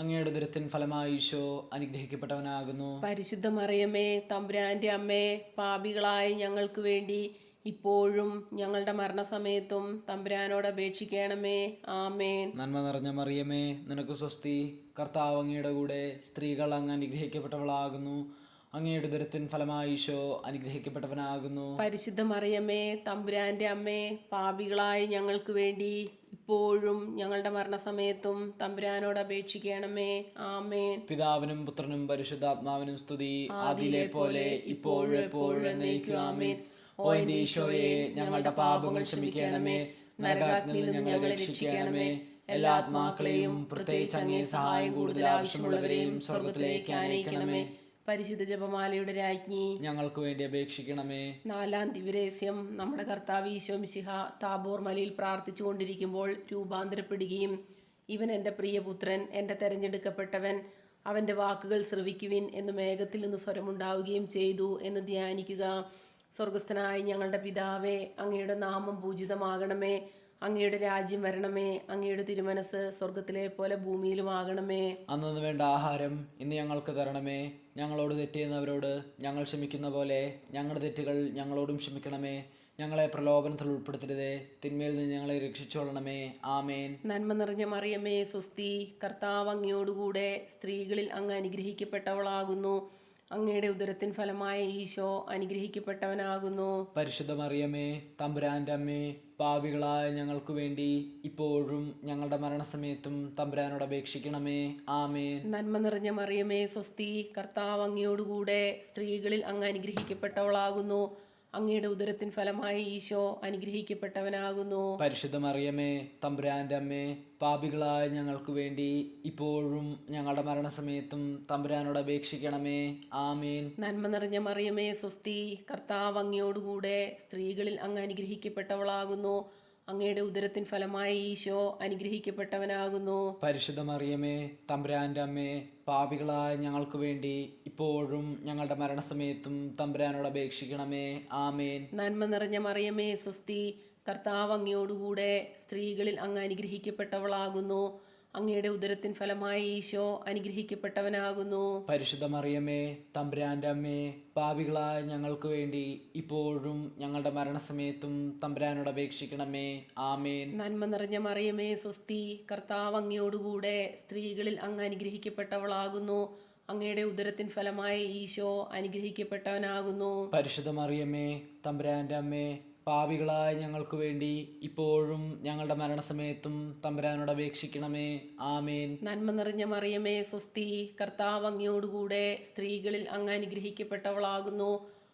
അങ്ങയുടെ ഉദരത്തിൻ ഫലമായി ഈശോ അനുഗ്രഹിക്കപ്പെട്ടവനാകുന്നു. പരിശുദ്ധ മറിയമേ തമ്പുരാന്റെ അമ്മേ, പാപികളായ ഞങ്ങൾക്ക് വേണ്ടി ഇപ്പോഴും ഞങ്ങളുടെ മരണസമയത്തും തമ്പുരാനോട് അപേക്ഷിക്കണമേ. ആമേൻ. നന്മ നിറഞ്ഞ മറിയമേ, നിനക്ക് സ്വസ്തി. കർത്താവ് അങ്ങയുടെ കൂടെ സ്ത്രീകൾ അങ്ങ് അനുഗ്രഹിക്കപ്പെട്ടവളാകുന്നു. അങ്ങയുടെ ഉദരത്തിൻ ഫലമായി ഈശോ അനുഗ്രഹിക്കപ്പെട്ടവനാകുന്നു. പരിശുദ്ധ മറിയമേ തമ്പുരാന്റെ അമ്മേ, പാപികളായ ഞങ്ങൾക്ക് വേണ്ടി ഇപ്പോഴും ഞങ്ങളുടെ മരണസമയത്തും തമ്പുരാനോട് അപേക്ഷിക്കണമേ. ആമേൻ. പിതാവിനും പുത്രനും പരിശുദ്ധാത്മാവിനും സ്തുതി, ആദിയിലെ പോലെ ഇപ്പോഴും എപ്പോഴും എന്നേക്കും. ആമേൻ. ഓ എന്റെ ഈശോയെ, ഞങ്ങളുടെ പാപങ്ങൾ ക്ഷമിക്കണമേ, നരകാഗ്നിയിൽ നിന്ന് ഞങ്ങളെ രക്ഷിക്കണമേ. എല്ലാ ആത്മാക്കളെയും, പ്രത്യേകിച്ച് അങ്ങേ സഹായം കൂടുതൽ ആവശ്യമുള്ളവരെയും സ്വർഗത്തിലേക്ക് ആനയിക്കണമേ. പരിശുദ്ധ ജപമാലയുടെ രാജ്ഞി, ഞങ്ങൾക്ക് വേണ്ടി അപേക്ഷിക്കണമേ. 4-ാം ദിവ്യരഹസ്യം. നമ്മുടെ കർത്താവ് ഈശോ മിശിഹ താബോർ മലയിൽ പ്രാർത്ഥിച്ചു കൊണ്ടിരിക്കുമ്പോൾ രൂപാന്തരപ്പെടുകയും ഇവൻ എൻ്റെ പ്രിയപുത്രൻ, എൻ്റെ തെരഞ്ഞെടുക്കപ്പെട്ടവൻ, അവൻ്റെ വാക്കുകൾ ശ്രവിക്കുവിൻ എന്ന് മേഘത്തിൽ നിന്ന് സ്വരമുണ്ടാവുകയും ചെയ്തു എന്ന് ധ്യാനിക്കുക. സ്വർഗസ്ഥനായ ഞങ്ങളുടെ പിതാവേ, അങ്ങയുടെ നാമം പൂജിതമാകണമേ, അങ്ങയുടെ രാജ്യം വരണമേ, അങ്ങയുടെ തിരുമനസ് സ്വർഗത്തിലെ പോലെ ഭൂമിയിലുമാകണമേ. അന്നു വേണ്ട ആഹാരം ഇന്ന് ഞങ്ങൾക്ക് തരണമേ. ഞങ്ങളോട് തെറ്റിയുന്നവരോട് ഞങ്ങൾ ക്ഷമിക്കുന്ന പോലെ ഞങ്ങളുടെ തെറ്റുകൾ ഞങ്ങളോടും ക്ഷമിക്കണമേ. ഞങ്ങളെ പ്രലോഭനത്തിൽ ഉൾപ്പെടുത്തരുതേ, തിന്മയിൽ നിന്ന് ഞങ്ങളെ രക്ഷിച്ചോളണമേ. ആമേൻ. നന്മ നിറഞ്ഞ മറിയമേ, സ്വസ്തി, കർത്താവ് അങ്ങയോടുകൂടെ സ്ത്രീകളിൽ അങ്ങ് അനുഗ്രഹിക്കപ്പെട്ടവളാകുന്നു. അങ്ങയുടെ ഉദരത്തിൻ ഫലമായ ഈശോ അനുഗ്രഹിക്കപ്പെട്ടവനാകുന്നു. പരിശുദ്ധ മറിയമേ, തമ്പുരാന്റെ അമ്മേ, പാപികളായ ഞങ്ങൾക്ക് വേണ്ടി ഇപ്പോഴും ഞങ്ങളുടെ മരണസമയത്തും തമ്പുരാനോട് അപേക്ഷിക്കണമേ. ആമേൻ. നന്മ നിറഞ്ഞ മറിയമേ, സ്വസ്തി, കർത്താവ് അങ്ങയോടുകൂടെ സ്ത്രീകളിൽ അങ്ങ് അനുഗ്രഹിക്കപ്പെട്ടവളാകുന്നു. അങ്ങയുടെ ഉദരത്തിൻ ഫലമായ ഈശോ അനുഗ്രഹിക്കപ്പെട്ടവനാകുന്നു. പരിശുദ്ധ മറിയമേ, തമ്പുരാന്റെ അമ്മേ, പാപികളായ ഞങ്ങൾക്ക് വേണ്ടി ഇപ്പോഴും ഞങ്ങളുടെ മരണസമയത്തും തമ്പുരാനോട് അപേക്ഷിക്കണമേ. ആമേൻ. നന്മ നിറഞ്ഞ മറിയമേ, സ്വസ്തി, കർത്താവ് അങ്ങയോടുകൂടെ സ്ത്രീകളിൽ അങ്ങ് അനുഗ്രഹിക്കപ്പെട്ടവളാകുന്നു. അങ്ങയുടെ ഉദരത്തിൻ ഫലമായ ഈശോ അനുഗ്രഹിക്കപ്പെട്ടവനാകുന്നു. പരിശുദ്ധ മറിയമേ, തമ്പുരാന്റെ അമ്മേ, പാപികളായ ഞങ്ങൾക്ക് വേണ്ടി ഇപ്പോഴും ഞങ്ങളുടെ മരണസമയത്തും തമ്പുരാനോട് അപേക്ഷിക്കണമേ. ആമേൻ. നന്മ നിറഞ്ഞ മറിയമേ, സ്വസ്തി, കർത്താവ് അങ്ങയോടുകൂടെ സ്ത്രീകളിൽ അങ്ങ് അനുഗ്രഹിക്കപ്പെട്ടവളാകുന്നു. അങ്ങയുടെ ഉദരത്തിൻ ഫലമായ ഈശോ അനുഗ്രഹിക്കപ്പെട്ടവനാകുന്നു. പരിശുദ്ധ മറിയമേ, തമ്പുരാന്റെ അമ്മേ, പാപികളായ ഞങ്ങൾക്ക് വേണ്ടി ഇപ്പോഴും ഞങ്ങളുടെ മരണസമയത്തും തമ്പുരാനോട് അപേക്ഷിക്കണമേ. ആമേൻ. നന്മ നിറഞ്ഞ മറിയമേ, സ്വസ്തി, കർത്താവ് അങ്ങയോടുകൂടെ സ്ത്രീകളിൽ അങ്ങ് അനുഗ്രഹിക്കപ്പെട്ടവളാകുന്നു. അങ്ങയുടെ ഉദരത്തിൻ ഫലമായ ഈശോ അനുഗ്രഹിക്കപ്പെട്ടവനാകുന്നു. പരിശുദ്ധ മറിയമേ, തമ്പുരാന്റെ അമ്മേ, പാപികളായ ഞങ്ങൾക്ക് വേണ്ടി ഇപ്പോഴും ഞങ്ങളുടെ മരണസമയത്തും തമ്പുരാനോട് അപേക്ഷിക്കണമേ. ആമേൻ. നന്മ നിറഞ്ഞ മറിയമേ, സ്വസ്തി, കർത്താവ് അങ്ങയോടുകൂടെ സ്ത്രീകളിൽ അങ്ങ് അനുഗ്രഹിക്കപ്പെട്ടവളാകുന്നു.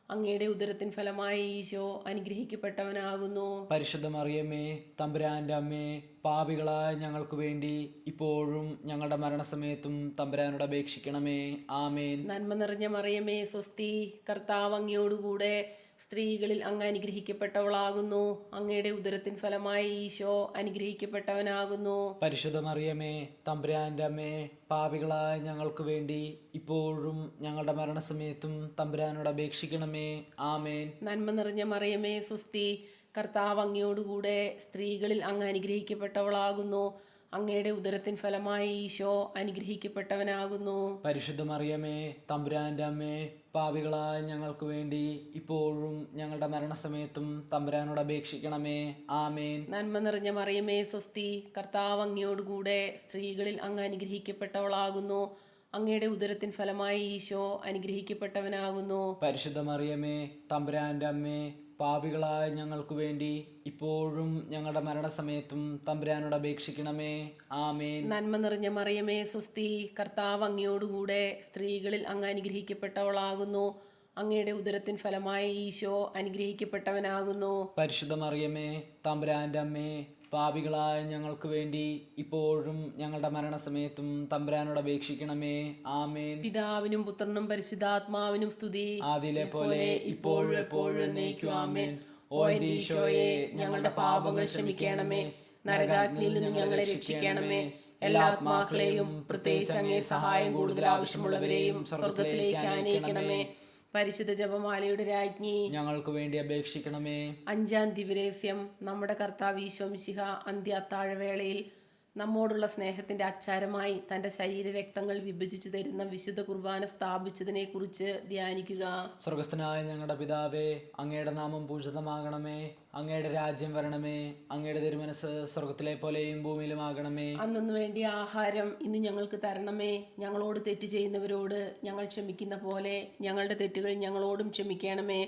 അങ്ങയുടെ ഉദരത്തിൻ ഫലമായ ഈശോ അനുഗ്രഹിക്കപ്പെട്ടവനാകുന്നു. പരിശുദ്ധ മറിയമേ, തമ്പുരാന്റെ അമ്മേ, പാപികളായ ഞങ്ങൾക്ക് വേണ്ടി ഇപ്പോഴും ഞങ്ങളുടെ മരണസമയത്തും തമ്പുരാനോട് അപേക്ഷിക്കണമേ. ആമേൻ. നന്മ നിറഞ്ഞ മറിയമേ, സ്വസ്തി, കർത്താവ് അങ്ങയോടുകൂടെ സ്ത്രീകളിൽ അങ്ങ് അനുഗ്രഹിക്കപ്പെട്ടവളാകുന്നു. അങ്ങയുടെ ഉദരത്തിൻ ഫലമായ ഈശോ അനുഗ്രഹിക്കപ്പെട്ടവനാകുന്നു. പരിശുദ്ധ മറിയമേ, തമ്പുരാന്റെ അമ്മേ, പാപികളായ ഞങ്ങൾക്ക് വേണ്ടി ഇപ്പോഴും ഞങ്ങളുടെ മരണസമയത്തും തമ്പുരാനോട് അപേക്ഷിക്കണമേ. ആമേൻ. നന്മ നിറഞ്ഞ മറിയമേ, സ്വസ്തി, കർത്താവ് അങ്ങയോടുകൂടെ സ്ത്രീകളിൽ അങ്ങ് അനുഗ്രഹിക്കപ്പെട്ടവളാകുന്നു. അങ്ങയുടെ ഉദരത്തിൻ ഫലമായ ഈശോ അനുഗ്രഹിക്കപ്പെട്ടവനാകുന്നു. പരിശുദ്ധ മറിയമേ, തമ്പുരാന്റെ അമ്മേ, പാപികളായ ഞങ്ങൾക്ക് വേണ്ടി ഇപ്പോഴും ഞങ്ങളുടെ മരണസമയത്തും തമ്പുരാനോട് അപേക്ഷിക്കണമേ. ആമേൻ. നന്മ നിറഞ്ഞ മറിയമേ, സ്വസ്തി, കർത്താവ് അങ്ങയോടുകൂടെ സ്ത്രീകളിൽ അങ്ങ് അനുഗ്രഹിക്കപ്പെട്ടവളാകുന്നു. അങ്ങയുടെ ഉദരത്തിൻ ഫലമായ ഈശോ അനുഗ്രഹിക്കപ്പെട്ടവനാകുന്നു. പരിശുദ്ധ മറിയമേ, തമ്പുരാന്റെ അമ്മേ, പാപികളായ ഞങ്ങൾക്ക് വേണ്ടി ഇപ്പോഴും ഞങ്ങളുടെ മരണസമയത്തും തമ്പുരാനോട് അപേക്ഷിക്കണമേ. ആമേൻ. നന്മ നിറഞ്ഞ മറിയമേ, സ്വസ്തി, കർത്താവ് അങ്ങയോടുകൂടെ സ്ത്രീകളിൽ അങ്ങ് അനുഗ്രഹിക്കപ്പെട്ടവളാകുന്നു. അങ്ങയുടെ ഉദരത്തിൻ ഫലമായ ഈശോ അനുഗ്രഹിക്കപ്പെട്ടവനാകുന്നു. പരിശുദ്ധ മറിയമേ, തമ്പുരാന്റെ അമ്മേ, പാപികളായ ഞങ്ങൾക്ക് വേണ്ടി ഇപ്പോഴും ഞങ്ങളുടെ മരണസമയത്തും തമ്പുരാനോട് അപേക്ഷിക്കണമേ. ആമേൻ. പിതാവിനും പുത്രനും പരിശുദ്ധാത്മാവിനും സ്തുതി, ആദിയിലെ പോലെ ഇപ്പോഴും എപ്പോഴും എന്നേക്കും. ആമേൻ. ഓ എന്റെ ഈശോയെ, ഞങ്ങളുടെ പാപങ്ങൾ ക്ഷമിക്കണമേ, നരകാഗ്നിയിൽ നിന്ന് ഞങ്ങളെ രക്ഷിക്കണമേ. എല്ലാ ആത്മാക്കളെയും, പ്രത്യേകിച്ച് അങ്ങേ സഹായം കൂടുതൽ ആവശ്യമുള്ളവരെയും സ്വർഗത്തിലേക്ക് ആനയിക്കണമേ. പരിശുദ്ധ ജപമാലയുടെ രാജ്ഞി, ഞങ്ങൾക്ക് വേണ്ടി അപേക്ഷിക്കണമേ. 5-ാം ദിവ്യരഹസ്യം. നമ്മുടെ കർത്താവ് ഈശോ മിശിഹ അന്ത്യ അത്താഴവേളയിൽ നമ്മോടുള്ള സ്നേഹത്തിന്റെ അച്ചാരമായി തന്റെ ശരീരരക്തങ്ങൾ വിഭജിച്ചു തരുന്ന വിശുദ്ധ കുർബാന സ്ഥാപിച്ചതിനെ കുറിച്ച് ധ്യാനിക്കുക. സ്വർഗസ്ഥനായ ഞങ്ങളുടെ പിതാവേ, അങ്ങയുടെ നാമം പൂജിതമാകണമേ. അങ്ങയുടെ രാജ്യം വരണമേ. അങ്ങയുടെ തിരുമനസ് സ്വർഗത്തിലെ പോലെയും ഭൂമിയിലുമാകണമേ. അന്നു വേണ്ടിയ ആഹാരം ഇന്ന് ഞങ്ങൾക്ക് തരണമേ. ഞങ്ങളോട് തെറ്റ് ചെയ്യുന്നവരോട് ഞങ്ങൾ ക്ഷമിക്കുന്ന പോലെ ഞങ്ങളുടെ തെറ്റുകൾ ഞങ്ങളോടും ക്ഷമിക്കണമേ.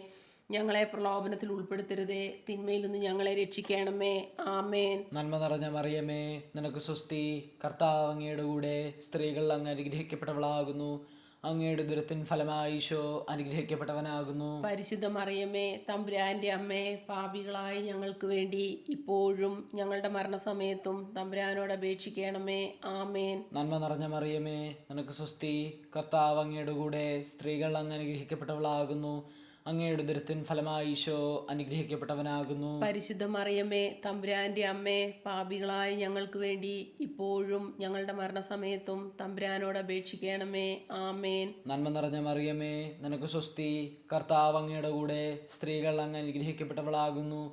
ഞങ്ങളെ പ്രലോഭനത്തിൽ ഉൾപ്പെടുത്തരുതേ, തിന്മയിൽ നിന്ന് ഞങ്ങളെ രക്ഷിക്കണമേ. ആമേൻ. നന്മ നിറഞ്ഞ മറിയമേ, നിനക്ക് സ്വസ്തി. കർത്താവ് അങ്ങയുടെ കൂടെ, സ്ത്രീകൾ അങ്ങ് അനുഗ്രഹിക്കപ്പെട്ടവളാകുന്നു. അങ്ങയുടെ ഉദരത്തിൻ ഫലമായി ഈശോ അനുഗ്രഹിക്കപ്പെട്ടവനാകുന്നു. പരിശുദ്ധ മറിയമേ, തമ്പുരാന്റെ അമ്മേ, പാപികളായ ഞങ്ങൾക്ക് വേണ്ടി ഇപ്പോഴും ഞങ്ങളുടെ മരണസമയത്തും തമ്പുരാനോട് അപേക്ഷിക്കണമേ. ആമേൻ. നന്മ നിറഞ്ഞ മറിയമേ, നിനക്ക് സ്വസ്തി. കർത്താവ് അങ്ങയുടെ കൂടെ, സ്ത്രീകൾ അങ്ങ് അനുഗ്രഹിക്കപ്പെട്ടവളാകുന്നു. അങ്ങയുടെ ഉദരത്തിൻ ഫലമായി ഈശോ അനുഗ്രഹിക്കപ്പെട്ടവനാകുന്നു. പരിശുദ്ധ മറിയമേ, തമ്പുരാന്റെ അമ്മേ, പാപികളായ ഞങ്ങൾക്ക് വേണ്ടി ഇപ്പോഴും ഞങ്ങളുടെ മരണസമയത്തും തമ്പുരാനോട് അപേക്ഷിക്കണമേ. ആമേൻ. നന്മ നിറഞ്ഞ മറിയമേ, നിനക്ക് സ്വസ്തി. കർത്താവ് അങ്ങയുടെ കൂടെ, സ്ത്രീകൾ അങ്ങ് അനുഗ്രഹിക്കപ്പെട്ടവളാകുന്നു.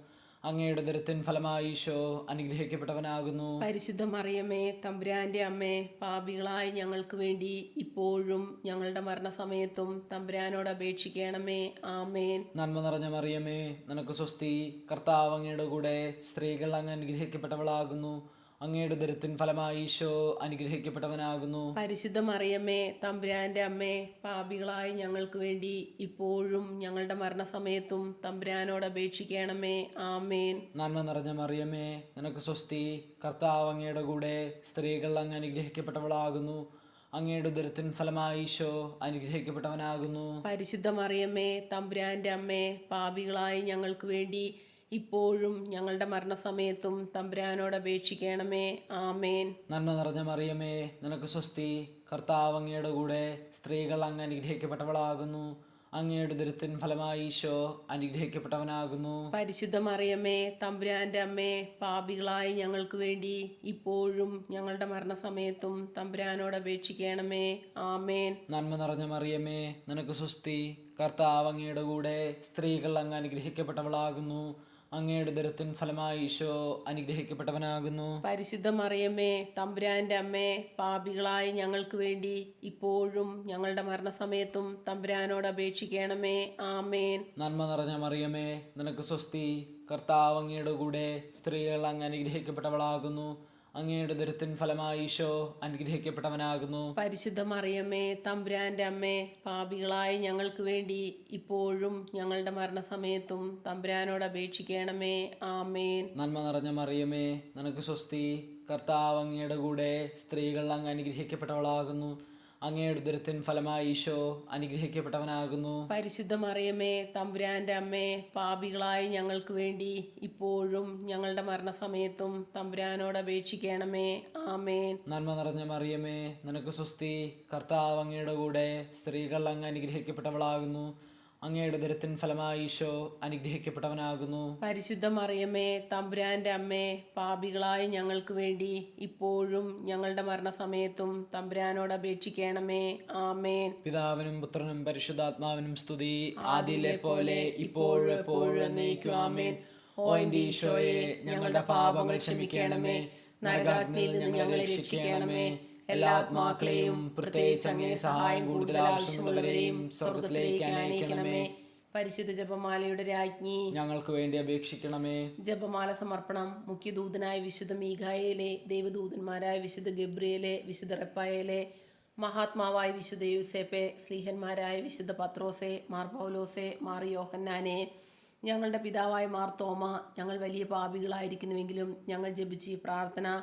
അങ്ങയുടെ ഉദരത്തിൻ ഫലമായി ഈശോ അനുഗ്രഹിക്കപ്പെട്ടവനാകുന്നു. പരിശുദ്ധ മറിയമേ, തമ്പുരാന്റെ അമ്മേ, പാപികളായ ഞങ്ങൾക്ക് വേണ്ടി ഇപ്പോഴും ഞങ്ങളുടെ മരണസമയത്തും തമ്പുരാനോട് അപേക്ഷിക്കണമേ. ആമേൻ. നന്മ നിറഞ്ഞ മറിയമേ, നിനക്ക് സ്വസ്തി. കർത്താവ് അങ്ങയുടെ കൂടെ, സ്ത്രീകൾ അങ്ങ് അനുഗ്രഹിക്കപ്പെട്ടവളാകുന്നു. അങ്ങയുടെ ഉദരത്തിൻ ഫലമായി ഈശോ അനുഗ്രഹിക്കപ്പെട്ടവനാകുന്നു. പരിശുദ്ധ മറിയമേ, തമ്പുരാന്റെ അമ്മേ, പാപികളായ ഞങ്ങൾക്ക് വേണ്ടി ഇപ്പോഴും ഞങ്ങളുടെ മരണസമയത്തും തമ്പുരാനോട് അപേക്ഷിക്കണമേ. ആമേൻ. നന്മ നിറഞ്ഞ മറിയമേ, നിനക്ക് സ്വസ്തി. കർത്താവ് അങ്ങയുടെ കൂടെ, സ്ത്രീകൾ അങ്ങ് അനുഗ്രഹിക്കപ്പെട്ടവളാകുന്നു. അങ്ങയുടെ ഉദരത്തിൻ ഫലമായി ഈശോ അനുഗ്രഹിക്കപ്പെട്ടവനാകുന്നു. പരിശുദ്ധ മറിയമേ, തമ്പുരാന്റെ അമ്മേ, പാപികളായ ഞങ്ങൾക്ക് വേണ്ടി ഇപ്പോഴും ഞങ്ങളുടെ മരണസമയത്തും തമ്പുരാനോട് അപേക്ഷിക്കണമേ. ആമേൻ. നന്മ നിറഞ്ഞ മറിയമേ, നിനക്ക് സ്വസ്തി. കർത്താവ് അങ്ങയുടെ കൂടെ, സ്ത്രീകൾ അങ്ങ് അനുഗ്രഹിക്കപ്പെട്ടവളാകുന്നു. അങ്ങയുടെ ഉദരത്തിൻ ഫലമായി ഈശോ അനുഗ്രഹിക്കപ്പെട്ടവനാകുന്നു. പരിശുദ്ധ മറിയമേ, തമ്പുരാന്റെ അമ്മേ, പാപികളായ ഞങ്ങൾക്ക് വേണ്ടി ഇപ്പോഴും ഞങ്ങളുടെ മരണസമയത്തും തമ്പുരാനോട് അപേക്ഷിക്കണമേ. ആമേൻ. നന്മ നിറഞ്ഞ മറിയമേ, നിനക്ക് സ്വസ്തി. കർത്താവ് അങ്ങയുടെ കൂടെ, സ്ത്രീകൾ അങ്ങ് അനുഗ്രഹിക്കപ്പെട്ടവളാകുന്നു. അങ്ങയുടെ ഉദരത്തിൻ ഫലമായി ഈശോ അനുഗ്രഹിക്കപ്പെട്ടവനാകുന്നു. പരിശുദ്ധ മറിയമേ, തമ്പുരാന്റെ അമ്മേ, പാപികളായ ഞങ്ങൾക്ക് വേണ്ടി ഇപ്പോഴും ഞങ്ങളുടെ മരണസമയത്തും തമ്പുരാനോട് അപേക്ഷിക്കണമേ. ആമേൻ. നന്മ നിറഞ്ഞ മറിയമേ, നിനക്ക് സ്വസ്തി. കർത്താവ് അങ്ങയുടെ കൂടെ, സ്ത്രീകൾ അങ്ങ് അനുഗ്രഹിക്കപ്പെട്ടവളാകുന്നു. അങ്ങയുടെ ഉദരത്തിൻ ഫലമായി ഈശോ അനുഗ്രഹിക്കപ്പെട്ടവനാകുന്നു. പരിശുദ്ധ മറിയമേ, തമ്പുരാന്റെ അമ്മേ, പാപികളായ ഞങ്ങൾക്ക് വേണ്ടി ഇപ്പോഴും ഞങ്ങളുടെ മരണസമയത്തും തമ്പുരാനോട് അപേക്ഷിക്കണമേ. ആമേൻ. നന്മ നിറഞ്ഞ മറിയമേ, നിനക്ക് സ്വസ്തി. കർത്താവ് അങ്ങയുടെ കൂടെ, സ്ത്രീകൾ അങ്ങ് അനുഗ്രഹിക്കപ്പെട്ടവളാകുന്നു. അങ്ങയുടെ ഉദരത്തിൻ ഫലമായി ഈശോ അനുഗ്രഹിക്കപ്പെട്ടവനാകുന്നു. പരിശുദ്ധ മറിയമേ, തമ്പുരാന്റെ അമ്മേ, പാപികളായ ഞങ്ങൾക്ക് വേണ്ടി ഇപ്പോഴും ഞങ്ങളുടെ മരണസമയത്തും തമ്പുരാനോട് അപേക്ഷിക്കണമേ. ആമേൻ. നന്മ നിറഞ്ഞ മറിയമേ, നിനക്ക് സ്വസ്തി. കർത്താവ് അങ്ങയുടെ കൂടെ, സ്ത്രീകൾ അങ്ങ് അനുഗ്രഹിക്കപ്പെട്ടവളാകുന്നു. അങ്ങയുടെ ഉദരത്തിൻ ഫലമായി ഈശോ അനുഗ്രഹിക്കപ്പെട്ടവനാകുന്നു. പരിശുദ്ധ മറിയമേ, തമ്പുരാന്റെ അമ്മേ, പാപികളായ ഞങ്ങൾക്ക് വേണ്ടി ഇപ്പോഴും ഞങ്ങളുടെ മരണസമയത്തും തമ്പുരാനോട് അപേക്ഷിക്കണമേ. ആമേൻ. പിതാവിനും പുത്രനും പരിശുദ്ധാത്മാവിനും സ്തുതി, ആദിയിലെ പോലെ ഇപ്പോഴും എപ്പോഴും എന്നേക്കും. ആമേൻ. ഓ എൻ്റെ ഈശോയെ, ഞങ്ങളുടെ പാപങ്ങൾ ക്ഷമിക്കണമേ. നരകാഗ്നിയിൽ നിന്ന് ഞങ്ങളെ രക്ഷിക്കണമേ. എല്ലാ ആത്മാക്കളെയും, പ്രത്യേകിച്ച് അങ്ങേ സഹായം കൂടുതൽ ആവശ്യമുള്ളവരെയും സ്വർഗത്തിലേക്ക് അയക്കണമേ. പരിശുദ്ധ ജപമാലയുടെ രാജ്ഞി, ഞങ്ങൾക്ക് വേണ്ടി അപേക്ഷിക്കണമേ. ജപമാല സമർപ്പണം. മുഖ്യദൂതനായ വിശുദ്ധ മീഖായേലെ, ദേവദൂതന്മാരായ വിശുദ്ധ ഗബ്രിയേലെ, വിശുദ്ധ റെപ്പായേലെ, മഹാത്മാവായ വിശുദ്ധ യൂസേപ്പെ, സ്ലീഹന്മാരായ വിശുദ്ധ പത്രോസെ, മാർ പൗലോസെ, മാർ യോഹന്നാനെ, ഞങ്ങളുടെ പിതാവായ മാർ തോമ, ഞങ്ങൾ വലിയ പാപികളായിരിക്കുന്നുവെങ്കിലും ഞങ്ങൾ ജപിച്ച ഈ പ്രാർത്ഥന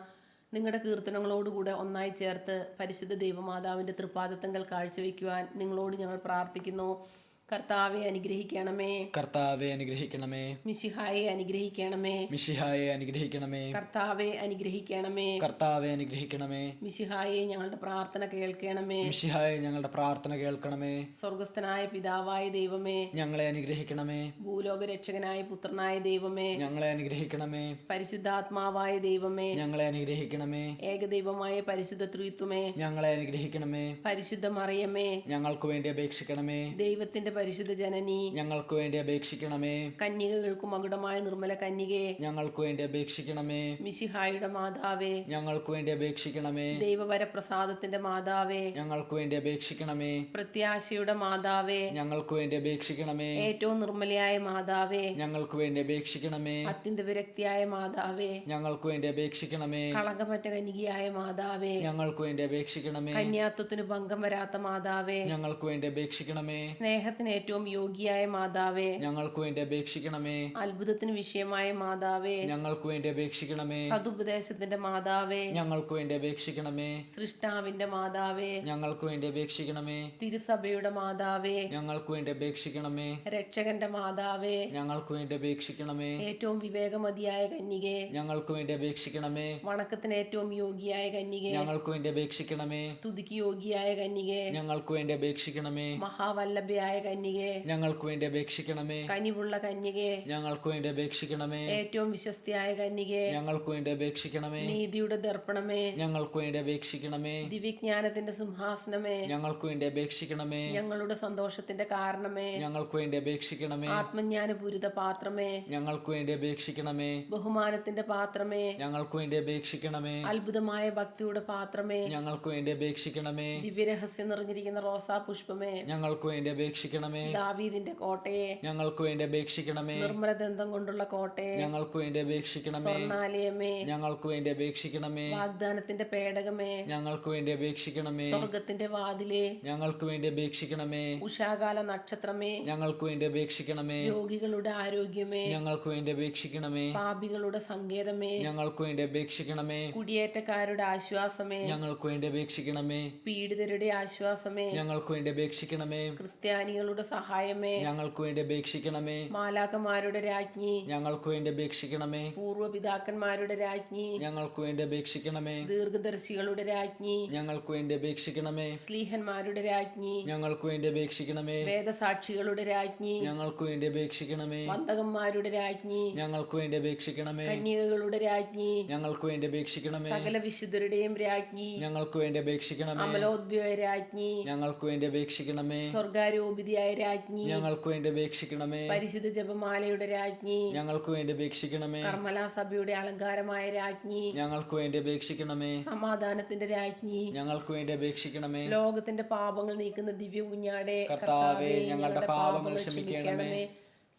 നിങ്ങളുടെ കീർത്തനങ്ങളോടുകൂടെ ഒന്നായി ചേർത്ത് പരിശുദ്ധ ദൈവമാതാവിൻ്റെ തൃപ്പാദത്തങ്കൽ കാഴ്ചവെക്കുവാൻ നിങ്ങളോട് ഞങ്ങൾ പ്രാർത്ഥിക്കുന്നു. കർത്താവെ അനുഗ്രഹിക്കണമേ. കർത്താവെ അനുഗ്രഹിക്കണമേ. മിശിഹായെ അനുഗ്രഹിക്കണമേ. മിശിഹായെ അനുഗ്രഹിക്കണമേ. കർത്താവെ അനുഗ്രഹിക്കണമേ. കർത്താവെ അനുഗ്രഹിക്കണമേ. മിശിഹായെ ഞങ്ങളുടെ പ്രാർത്ഥന കേൾക്കണമേ. മിശിഹായെ ഞങ്ങളുടെ പ്രാർത്ഥന കേൾക്കണമേ. സ്വർഗസ്ഥനായ പിതാവായ ദൈവമേ, ഞങ്ങളെ അനുഗ്രഹിക്കണമേ. ഭൂലോക രക്ഷകനായ പുത്രനായ ദൈവമേ, ഞങ്ങളെ അനുഗ്രഹിക്കണമേ. പരിശുദ്ധാത്മാവായ ദൈവമേ, ഞങ്ങളെ അനുഗ്രഹിക്കണമേ. ഏകദൈവമായ പരിശുദ്ധ ത്രിത്വമേ, ഞങ്ങളെ അനുഗ്രഹിക്കണമേ. പരിശുദ്ധ മറിയമേ, ഞങ്ങൾക്ക് വേണ്ടി അപേക്ഷിക്കണമേ. ദൈവത്തിന്റെ പരിശുദ്ധ ജനനി, ഞങ്ങൾക്ക് വേണ്ടി അപേക്ഷിക്കണമേ. കന്യകകൾക്കും മകുടമായ നിർമ്മല കന്യകേ, ഞങ്ങൾക്ക് വേണ്ടി അപേക്ഷിക്കണമേ. മിശിഹായുടെ മാതാവേ, ഞങ്ങൾക്ക് വേണ്ടി അപേക്ഷിക്കണമേ. ദൈവവരപ്രസാദത്തിന്റെ മാതാവേ, ഞങ്ങൾക്ക് വേണ്ടി അപേക്ഷിക്കണമേ. പ്രത്യാശയുടെ മാതാവേ, ഞങ്ങൾക്ക് വേണ്ടി അപേക്ഷിക്കണമേ. ഏറ്റവും നിർമ്മലയായ മാതാവേ, ഞങ്ങൾക്ക് വേണ്ടി അപേക്ഷിക്കണമേ. അത്യന്ത വിരക്തിയായ മാതാവേ, ഞങ്ങൾക്ക് വേണ്ടി അപേക്ഷിക്കണമേ. കളങ്കമറ്റ കന്യകയായ മാതാവേ, ഞങ്ങൾക്ക് വേണ്ടി അപേക്ഷിക്കണമേ. കന്യാത്വത്തിന് ഭംഗം വരാത്ത മാതാവേ, ഞങ്ങൾക്ക് വേണ്ടി അപേക്ഷിക്കണമേ. സ്നേഹത്തിന് വണക്കത്തിന് ഏറ്റവും യോഗ്യയായ മാതാവേ, ഞങ്ങൾക്ക് വേണ്ടി അപേക്ഷിക്കണമേ. അത്ഭുതത്തിന് വിഷയമായ മാതാവേ, ഞങ്ങൾക്ക് വേണ്ടി അപേക്ഷിക്കണമേ. സതുപദേശത്തിന്റെ മാതാവേ, ഞങ്ങൾക്ക് വേണ്ടി അപേക്ഷിക്കണമേ. സൃഷ്ടാവിന്റെ മാതാവേ, ഞങ്ങൾക്ക് വേണ്ടി അപേക്ഷിക്കണമേ. തിരുസഭയുടെ മാതാവേ, ഞങ്ങൾക്ക് വേണ്ടി അപേക്ഷിക്കണമേ. രക്ഷകന്റെ മാതാവേ, ഞങ്ങൾക്ക് വേണ്ടി അപേക്ഷിക്കണമേ. ഏറ്റവും വിവേകമതിയായ കന്യകേ, ഞങ്ങൾക്ക് വേണ്ടി അപേക്ഷിക്കണമേ. വണക്കത്തിന് ഏറ്റവും യോഗ്യയായ കന്യകേ, ഞങ്ങൾക്ക് വേണ്ടി അപേക്ഷിക്കണമേ. സ്തുതിക്ക് യോഗ്യയായ കന്യകേ, ഞങ്ങൾക്ക് വേണ്ടി അപേക്ഷിക്കണമേ. മഹാവല്ലഭയായ കന്യകേ, ഞങ്ങൾക്ക് വേണ്ടി അപേക്ഷിക്കണമേ. കനിവുള്ള കന്യകേ, ഞങ്ങൾക്ക് വേണ്ടി അപേക്ഷിക്കണമേ. ഏറ്റവും വിശ്വസ്തയായ കന്യകേ, ഞങ്ങൾക്ക് വേണ്ടി അപേക്ഷിക്കണമേ. നീതിയുടെ ദർപ്പണമേ, ഞങ്ങൾക്ക് വേണ്ടി അപേക്ഷിക്കണമേ. ദിവ്യജ്ഞാനത്തിന്റെ സിംഹാസനമേ, ഞങ്ങൾക്ക് വേണ്ടി അപേക്ഷിക്കണമേ. ഞങ്ങളുടെ സന്തോഷത്തിന്റെ കാരണമേ, ഞങ്ങൾക്ക് വേണ്ടി അപേക്ഷിക്കണമേ. ആത്മജ്ഞാനപൂരിത പാത്രമേ, ഞങ്ങൾക്ക് വേണ്ടി അപേക്ഷിക്കണമേ. ബഹുമാനത്തിന്റെ പാത്രമേ, ഞങ്ങൾക്ക് വേണ്ടി അപേക്ഷിക്കണമേ. അത്ഭുതമായ ഭക്തിയുടെ പാത്രമേ, ഞങ്ങൾക്ക് വേണ്ടി അപേക്ഷിക്കണമേ. ദിവ്യരഹസ്യം നിറഞ്ഞിരിക്കുന്ന റോസാ പുഷ്പമേ, ഞങ്ങൾക്ക് വേണ്ടി അപേക്ഷിക്കണമേ. ദാവീദിന്റെ കോട്ടയെ, ഞങ്ങൾക്ക് വേണ്ടി അപേക്ഷിക്കണമേ. നിർമ്മല ദന്തം കൊണ്ടുള്ള കോട്ടയെ, ഞങ്ങൾക്ക് വേണ്ടി അപേക്ഷിക്കണമേ. സ്വർണാലയമേ, ഞങ്ങൾക്ക് വേണ്ടി അപേക്ഷിക്കണമേ. വാഗ്ദാനത്തിന്റെ പേടകമേ, ഞങ്ങൾക്ക് വേണ്ടി അപേക്ഷിക്കണമേ. സ്വർഗത്തിന്റെ വാതിലേ, ഞങ്ങൾക്ക് വേണ്ടി അപേക്ഷിക്കണമേ. ഉഷാകാല നക്ഷത്രമേ, ഞങ്ങൾക്ക് വേണ്ടി അപേക്ഷിക്കണമേ. രോഗികളുടെ ആരോഗ്യമേ, ഞങ്ങൾക്ക് വേണ്ടി അപേക്ഷിക്കണമേ. പാപികളുടെ സങ്കേതമേ, ഞങ്ങൾക്ക് വേണ്ടി അപേക്ഷിക്കണമേ. കുടിയേറ്റക്കാരുടെ ആശ്വാസമേ, ഞങ്ങൾക്ക് വേണ്ടി അപേക്ഷിക്കണമേ. പീഡിതരുടെ ആശ്വാസമേ, ഞങ്ങൾക്ക് വേണ്ടി അപേക്ഷിക്കണമേ. ക്രിസ്ത്യാനികളുടെ സഹായമേ, ഞങ്ങൾക്ക് വേണ്ടി അപേക്ഷിക്കണമേ. മാലാഖമാരുടെ രാജ്ഞി, ഞങ്ങൾക്ക് വേണ്ടി അപേക്ഷിക്കണമേ. പൂർവ്വപിതാക്കന്മാരുടെ രാജ്ഞി, ഞങ്ങൾക്ക് വേണ്ടി അപേക്ഷിക്കണമേ. ദീർഘദർശികളുടെ രാജ്ഞി, ഞങ്ങൾക്ക് വേണ്ടി അപേക്ഷിക്കണമേ. സ്ലീഹന്മാരുടെ രാജ്ഞി, ഞങ്ങൾക്ക് വേണ്ടി അപേക്ഷിക്കണമേ. വേദസാക്ഷികളുടെ രാജ്ഞി, ഞങ്ങൾക്ക് വേണ്ടി അപേക്ഷിക്കണമേ. വന്ദകന്മാരുടെ രാജ്ഞി, ഞങ്ങൾക്ക് വേണ്ടി അപേക്ഷിക്കണമേ. കന്യകകളുടെ രാജ്ഞി, ഞങ്ങൾക്ക് വേണ്ടി അപേക്ഷിക്കണമേ. സകല വിശുദ്ധരുടെയും രാജ്ഞി, ഞങ്ങൾക്ക് വേണ്ടി അപേക്ഷിക്കണമേ. അമലോദ്ഭവ രാജ്ഞി, ഞങ്ങൾക്ക് വേണ്ടി അപേക്ഷിക്കണമേ. സ്വർഗാരോപിതിയായ രാജ്ഞി, ഞങ്ങൾക്ക് വേണ്ടി അപേക്ഷിക്കണമേ. പരിശുദ്ധ ജപമാലയുടെ രാജ്ഞി, ഞങ്ങൾക്ക് വേണ്ടി അപേക്ഷിക്കണമേ. കർമ്മലാ സഭയുടെ അലങ്കാരമായ രാജ്ഞി, ഞങ്ങൾക്ക് വേണ്ടി അപേക്ഷിക്കണമേ. സമാധാനത്തിന്റെ രാജ്ഞി, ഞങ്ങൾക്ക് വേണ്ടി അപേക്ഷിക്കണമേ. ലോകത്തിന്റെ പാപങ്ങൾ നീക്കുന്ന ദിവ്യ കുഞ്ഞാടെ, കർത്താവേ, ഞങ്ങളുടെ പാപങ്ങൾ ക്ഷമിക്കണമേ.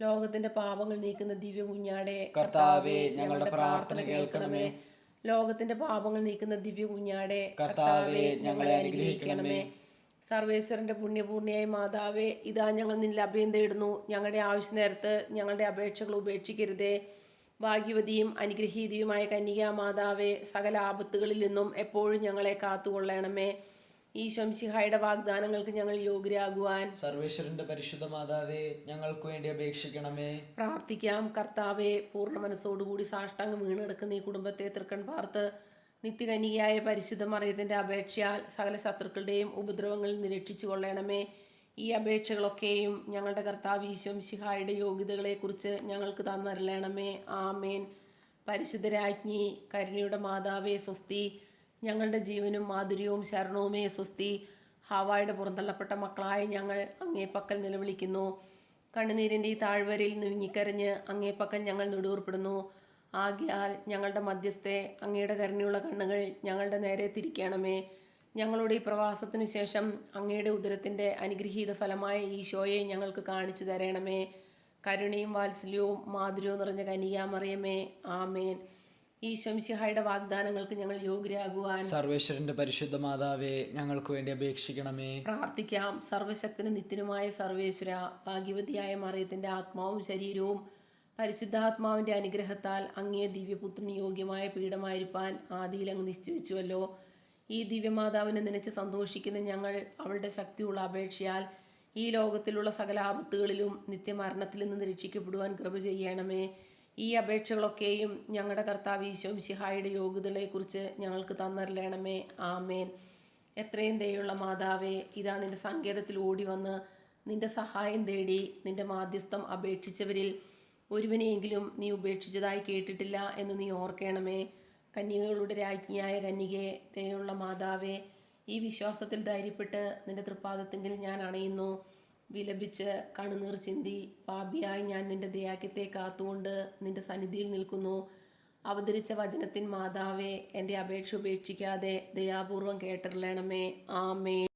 ലോകത്തിന്റെ പാപങ്ങൾ നീക്കുന്ന ദിവ്യ കുഞ്ഞാടെ, കർത്താവേ, ഞങ്ങളുടെ പ്രാർത്ഥന കേൾക്കണമേ. ലോകത്തിന്റെ പാപങ്ങൾ നീക്കുന്ന ദിവ്യ കുഞ്ഞാടെ, കർത്താവേ, ഞങ്ങളെ അനുഗ്രഹിക്കണമേ. സർവേശ്വരന്റെ പുണ്യപൂർണിയായ മാതാവേ, ഇതാ ഞങ്ങൾ നിന്നിൽ അഭയം തേടുന്നു. ഞങ്ങളുടെ ആവശ്യ നേരത്ത് ഞങ്ങളുടെ അപേക്ഷകൾ ഉപേക്ഷിക്കരുതേ. ഭാഗ്യവതിയും അനുഗ്രഹീതയുമായ കന്യകാ മാതാവേ, സകല ആപത്തുകളിൽ നിന്നും എപ്പോഴും ഞങ്ങളെ കാത്തുകൊള്ളണമേ. ഈശോ മിശിഹായുടെ വാഗ്ദാനങ്ങൾക്ക് ഞങ്ങൾ യോഗ്യരാകുവാൻ സർവേശ്വരന്റെ പരിശുദ്ധ മാതാവേ, ഞങ്ങൾക്ക് വേണ്ടി അപേക്ഷിക്കണമേ. പ്രാർത്ഥിക്കാം. കർത്താവെ, പൂർണ്ണ മനസ്സോടുകൂടി സാഷ്ടാംഗം വീണെടുക്കുന്ന ഈ കുടുംബത്തെ തൃക്കൺ പാർത്ത് നിത്യകന്യകയായ പരിശുദ്ധ മറിയത്തിന്റെ അപേക്ഷയാൽ സകല ശത്രുക്കളുടെയും ഉപദ്രവങ്ങളിൽ നിന്ന് രക്ഷിച്ചു കൊള്ളണമേ. ഈ അപേക്ഷകളൊക്കെയും ഞങ്ങളുടെ കർത്താവ് ഈശോ മിശിഹായുടെ യോഗ്യതകളെക്കുറിച്ച് ഞങ്ങൾക്ക് തന്നരളണമേ. ആമേൻ. പരിശുദ്ധരാജ്ഞി, കരുണയുടെ മാതാവേ സ്വസ്തി. ഞങ്ങളുടെ ജീവനും മാധുര്യവും ശരണവുമേ സ്വസ്തി. ഹവായുടെ പുറന്തള്ളപ്പെട്ട മക്കളായ ഞങ്ങൾ അങ്ങേപ്പക്കൽ നിലവിളിക്കുന്നു. കണ്ണുനീരിൻ്റെ ഈ താഴ്വരയിൽ നീങ്ങിക്കരഞ്ഞ് അങ്ങേപ്പക്കൽ ഞങ്ങൾ നെടുവേർപ്പെടുന്നു. ആകയാൽ ഞങ്ങളുടെ മധ്യസ്ഥെ അങ്ങയുടെ കരുണയുള്ള കണ്ണുകൾ ഞങ്ങളുടെ നേരെ തിരിക്കണമേ. ഞങ്ങളുടെ ഈ പ്രവാസത്തിനു ശേഷം അങ്ങയുടെ ഉദരത്തിൻ്റെ അനുഗ്രഹീത ഫലമായ ഈശോയെ ഞങ്ങൾക്ക് കാണിച്ചു തരണമേ. കരുണയും വാത്സല്യവും മാധുര്യവും നിറഞ്ഞ കന്യകാമറിയമേ, ആമേൻ. ഈശോ മിശിഹായുടെ വാഗ്ദാനങ്ങൾക്ക് ഞങ്ങൾ യോഗ്യരാകുവാൻ സർവേശ്വരന്റെ പരിശുദ്ധ മാതാവേ, ഞങ്ങൾക്ക് വേണ്ടി അപേക്ഷിക്കണമേ. പ്രാർത്ഥിക്കാം. സർവശക്തനും നിത്യനുമായ സർവേശ്വര, ഭാഗ്യവതിയായ മറിയത്തിന്റെ ആത്മാവും ശരീരവും പരിശുദ്ധാത്മാവിന്റെ അനുഗ്രഹത്താൽ അങ്ങേ ദിവ്യപുത്രന് യോഗ്യമായ പീഠമായിരിക്കാൻ ആദിയിൽ അങ്ങ് നിശ്ചയിച്ചുവല്ലോ. ഈ ദിവ്യമാതാവിനെ നനച്ച് സന്തോഷിക്കുന്ന ഞങ്ങൾ അവളുടെ ശക്തിയുള്ള അപേക്ഷയാൽ ഈ ലോകത്തിലുള്ള സകല ആപത്തുകളിലും നിത്യമരണത്തിൽ നിന്ന് രക്ഷിക്കപ്പെടുവാൻ കൃപ ചെയ്യണമേ. ഈ അപേക്ഷകളൊക്കെയും ഞങ്ങളുടെ കർത്താവ് ഈശോ മിശിഹായുടെ യോഗ്യതകളെക്കുറിച്ച് ഞങ്ങൾക്ക് തന്നരളണമേ. ആമേൻ. എത്രയും ദയുള്ള മാതാവേ, ഇതാ നിന്റെ സങ്കേതത്തിൽ ഓടി വന്ന് നിന്റെ സഹായം തേടി നിന്റെ മാധ്യസ്ഥം അപേക്ഷിച്ചവരിൽ ഒരുവനെയെങ്കിലും നീ ഉപേക്ഷിച്ചതായി കേട്ടിട്ടില്ല എന്ന് നീ ഓർക്കണമേ. കന്യകകളുടെ രാജ്ഞിയായ കന്യകേ, ദയുള്ള മാതാവേ, ഈ വിശ്വാസത്തിൽ ധൈര്യപ്പെട്ട് നിന്റെ തൃപ്പാദത്തെങ്കിൽ ഞാൻ അണയുന്നു. വിലപിച്ച് കണ്ണുനീർ ചിന്തി പാപിയായി ഞാൻ നിന്റെ ദയാക്യത്തെ കാത്തുകൊണ്ട് നിന്റെ സന്നിധിയിൽ നിൽക്കുന്നു. അവതരിച്ച വചനത്തിൻ മാതാവേ, എൻ്റെ അപേക്ഷ ഉപേക്ഷിക്കാതെ ദയാപൂർവം കേട്ടറിയണമേ. ആമേൻ.